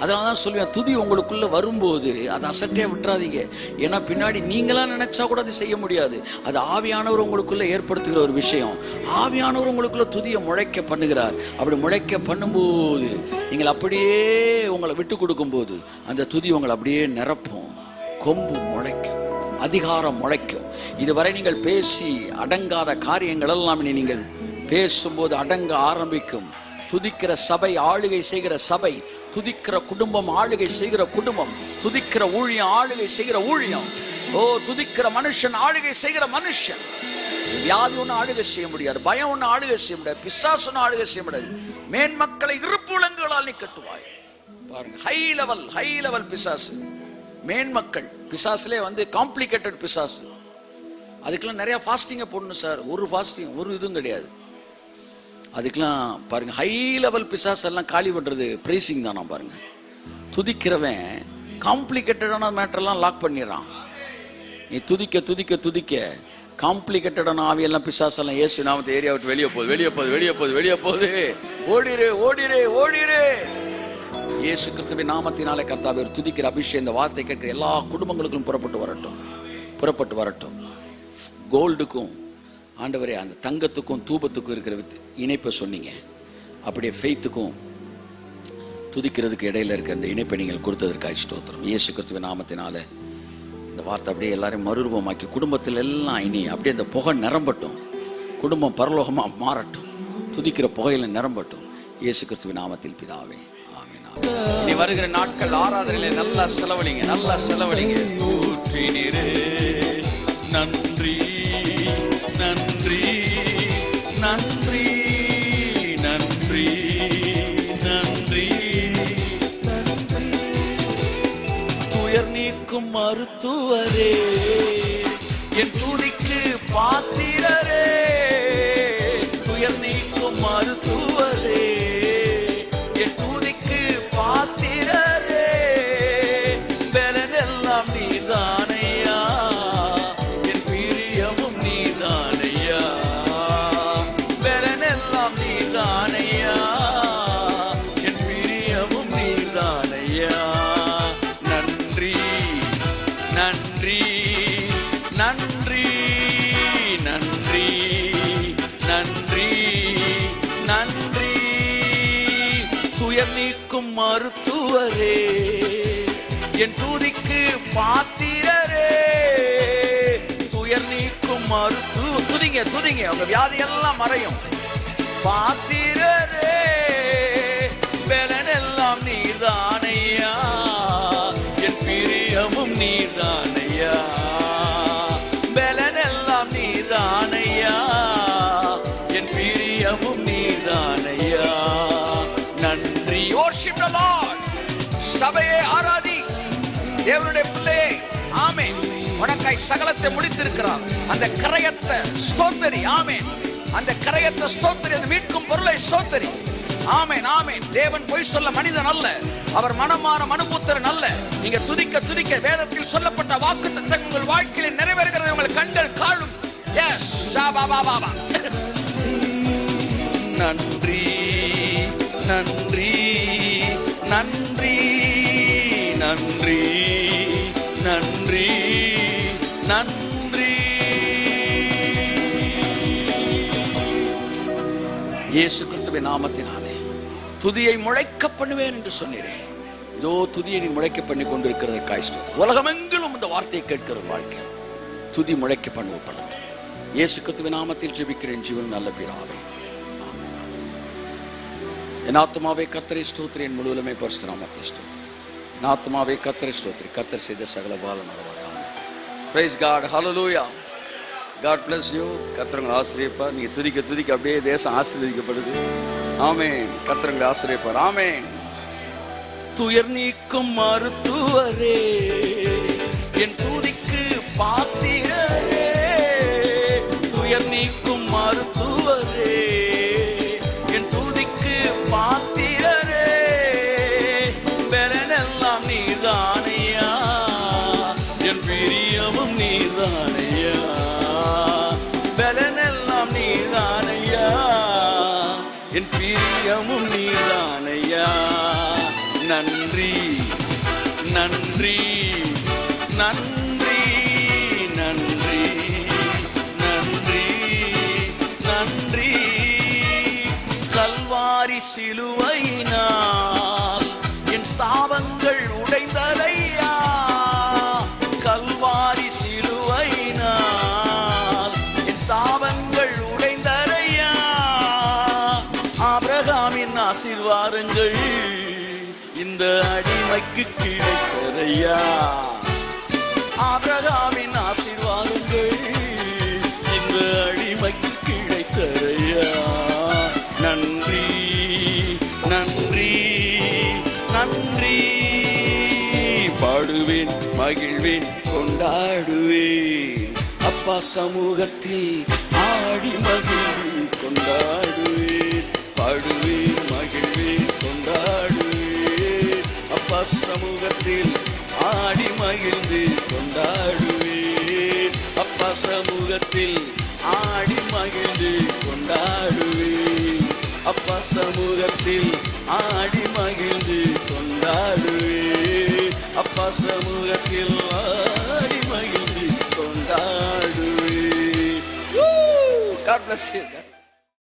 அதனால தான் சொல்லுவேன், துதி உங்களுக்குள்ள வரும்போது அதை அசட்டே விட்டுறாதீங்க. ஏன்னா பின்னாடி நீங்களா நினைச்சா கூட அதை செய்ய முடியாது. அது ஆவியானவர் உங்களுக்குள்ள ஏற்படுத்துகிற ஒரு விஷயம். ஆவியானவர் உங்களுக்குள்ள துதியை முளைக்க பண்ணுகிறார். அப்படி முளைக்க பண்ணும்போது நீங்கள் அப்படியே உங்களை விட்டு கொடுக்கும் போது அந்த துதி உங்களை அப்படியே நிரப்பும். கொம்பு முளைக்கும், அதிகாரம் முளைக்கும். இதுவரை நீங்கள் பேசி அடங்காத காரியங்கள் எல்லாம் நீங்கள் பேசும்போது அடங்க ஆரம்பிக்கும். துதிக்கிற சபை ஆளுகை செய்கிற சபை, துதிக்கிற குடும்பம் ஆளுகை செய்கிற குடும்பம், துதிக்கிற ஊழியம் ஆளுகை செய்கிற ஊழியம், துதிக்கிற மனுஷன் ஆளுகை செய்கிற மனுஷன். வியாதி ஒன்று ஆளுகை செய்ய முடியாது, பயம் ஒன்று ஆளுகை செய்ய முடியாது, பிசாசு ஒன்று ஆளுகை செய்ய முடியாது. மேன்மக்களை இருப்புலங்களால் நீ கட்டுவாய். பாருங்க, ஹை லெவல் பிசாசு. மேன்மக்கள் பிசாசுலே காம்ப்ளிகேட்டட் பிசாசு. அதுக்கெல்லாம் நிறைய ஃபாஸ்டிங்கை போடணும் சார். ஒரு ஃபாஸ்டிங் ஒரு இதுவும் கிடையாது. அதுக்கெல்லாம் பாருங்க, ஹை லெவல் பிசாஸ் எல்லாம் காலி பண்றது பிரைசிங் தானா. பாருங்க, துதிக்கிறவன் காம்ப்ளிகேட்டடான மேட்டர்லாம் லாக் பண்ணிடுறான். நீ துதிக்க துதிக்க துதிக்க காம்ப்ளிகேட்டடான ஆவியெல்லாம் பிசாசெல்லாம் இயேசு நாமத்தை ஏரியா விட்டு வெளியே போகுது, வெளியே போகுது, வெளியே போகுது, வெளியே போகுது. ஓடிரு ஓடிரு ஓடிரு. இயேசு கிறிஸ்துவின் நாமத்தினாலே கர்த்தாவே துதிக்கிற அபிஷேகம் இந்த வார்த்தை கேட்கிற எல்லா குடும்பங்களுக்கும் புறப்பட்டு வரட்டும், புறப்பட்டு வரட்டும். கோல்டுக்கும் ஆண்டவரே அந்த தங்கத்துக்கும் தூபத்துக்கும் இருக்கிற இணைப்பை சொன்னீங்க. அப்படியே ஃபெய்த்துக்கும் துதிக்கிறதுக்கு இடையில இருக்க அந்த இணைப்பை நீங்கள் கொடுத்ததற்காக ஸ்தோத்திரம். இயேசு கிறிஸ்துவின் நாமத்தினால இந்த வார்த்தை அப்படியே எல்லாரும் மறுரூபமாக்கி குடும்பத்தில் எல்லாம் இனி அப்படியே அந்த புகை நிரம்பட்டும். குடும்பம் பரலோகமாக மாறட்டும், துதிக்கிற புகையில நிரம்பட்டும். இயேசு கிறிஸ்துவின் நாமத்தில் பிதாவே, ஆமென். இனி வருகிற நாட்கள் ஆராதனையில நல்லா செலவழிங்க, நல்லா செலவழிங்க. ஊற்றினீரே நன்றி நன்றி நன்றி நன்றி நன்றி நன்றி. துயர் நீக்கும் மருத்துவரே, என் துதிக்கு பாத்திரரே, துயர் நீக்கும் மருத்துவரே, என் துதிக்கு பாத்திரரே, பலனெல்லாம் நீதானையா, என் பிரியமும் நீதானையா, பலனெல்லாம் நீதானையா, என் பிரியமும் நீ நன்றி. துயர் நீக்கும் மருத்துவரே, என் துதிக்கு பாத்திரரே. துயர் நீக்கும் துதிங்க துதிங்க, உங்க வியாதி எல்லாம் மறையும். பாத்திரரே, பலனெல்லாம் நீதானையா, என் பிரியமும் நீதானையா. பலனெல்லாம் நீதானையா, என் பிரியமும் நீதானையா. நன்றி. worship the Lord. சபையை ஆராதி, தேவனுடைய பிள்ளையே. ஆமென். உனக்காய் சகலத்தை முடித்திருக்கிறார். அந்த கரையற்ற ஸ்தோத்திரி. ஆமென். அந்த கரையற்ற ஸ்தோத்திரி, அந்த மீட்கும் பொருளை ஸ்தோத்திரி. ஆமென் ஆமென். தேவன் பொய் சொல்ல மனிதன் அல்ல, அவர் மனமான மனுபுத்திரன் அல்ல. நீங்க துதிக்க துதிக்க வேதத்தில் சொல்லப்பட்ட வாக்குத்தத்தங்கள் உங்கள் வாழ்க்கையில் நிறைவேறுகிறது. உங்கள் கண்கள் காணும். எஸ். நன்றி நன்றி நன்றி நன்றி நன்றி நன்றி. இயேசு கிறிஸ்துவின் நாமத்தினாலே துதியை முளைக்க பண்ணுவேன் என்று சொன்னீரே. இதோ துதியை நீ முளைக்க பண்ணி கொண்டிருக்கிறதற்காய் ஸ்தோத்திரம். உலகமெங்கிலும் இந்த வார்த்தையை கேட்கிற வாழ்க்கை துதி முளைக்க பண்ணுவப்படும். இயேசு கிறிஸ்துவின் நாமத்தில் ஜெபிக்கிறேன் ஜீவன் நல்ல பிதாவே. ஆமென். என் ஆத்துமாவே கர்த்தரை ஸ்தோத்திரி, என் முழுவதுமே பரிசுத்த நாமத்தை ஸ்தோத்திரி. என் ஆத்துமாவே கர்த்தரை ஸ்தோத்திரி, கர்த்தர் செய்த சகல பாலம் மறவாதே. Praise God. Hallelujah. God bless you. கர்த்தர் ஆசீர்வதிப்பார். நீங்க துதிக்க துதிக்க அப்படியே தேசம் ஆசீர்வதிக்கப்படுது. ஆமென். கர்த்தர் ஆசீர்வதிப்பார். ஆமென். துயர் நீக்கும் மருத்துவரே, என் துதிக்கு பாத்திரரே. துயர் நீக்கும் மருத்துவரே, என் துதிக்கு பாத்திரரே. பலனெல்லாம் நீதானையா, என் பிரியமும் நீதானையா. பலனெல்லாம் நீதானையா, என் பிரியமும் நீதானையா. நன்றி நன்றி நன்றி நன்றி நன்றி நன்றி. கல்வாரி சிலுவையினால் என் சாபங்கள் உடைந்ததையா. கல்வாரி சிலுவையினால் என் சாபங்கள் உடைந்ததையா. ஆபிரகாமின் ஆசீர்வாதங்கள் இந்த அடிமைக்கு கிடைத்ததையா. ஆபிரகாமின் ஆசீர்வாதங்கள் இந்த அடிமைக்கு கிடைத்ததையா. நன்றி நன்றி நன்றி. பாடுவேன் மகிழ்வேன் கொண்டாடுவேன், அப்பா சமூகத்தில் ஆடி மகிழ்வு கொண்டாடுவேன். பாடுவேன் மகிழ்வேன் கொண்டாடுவேன், அப்பா சமூகத்தில் ஆடி மகிழ்ந்து கொண்டாடுவேன். அப்பா சமூகத்தில் ஆடி மகிழ்ந்து கொண்டாடுவேன். அப்பா சமூகத்தில் ஆடி மகிழ்ந்து கொண்டாடுவேன். அப்பா சமூகத்தில் ஆடி மகிழ்ந்து கொண்டாடுவேன். God bless you.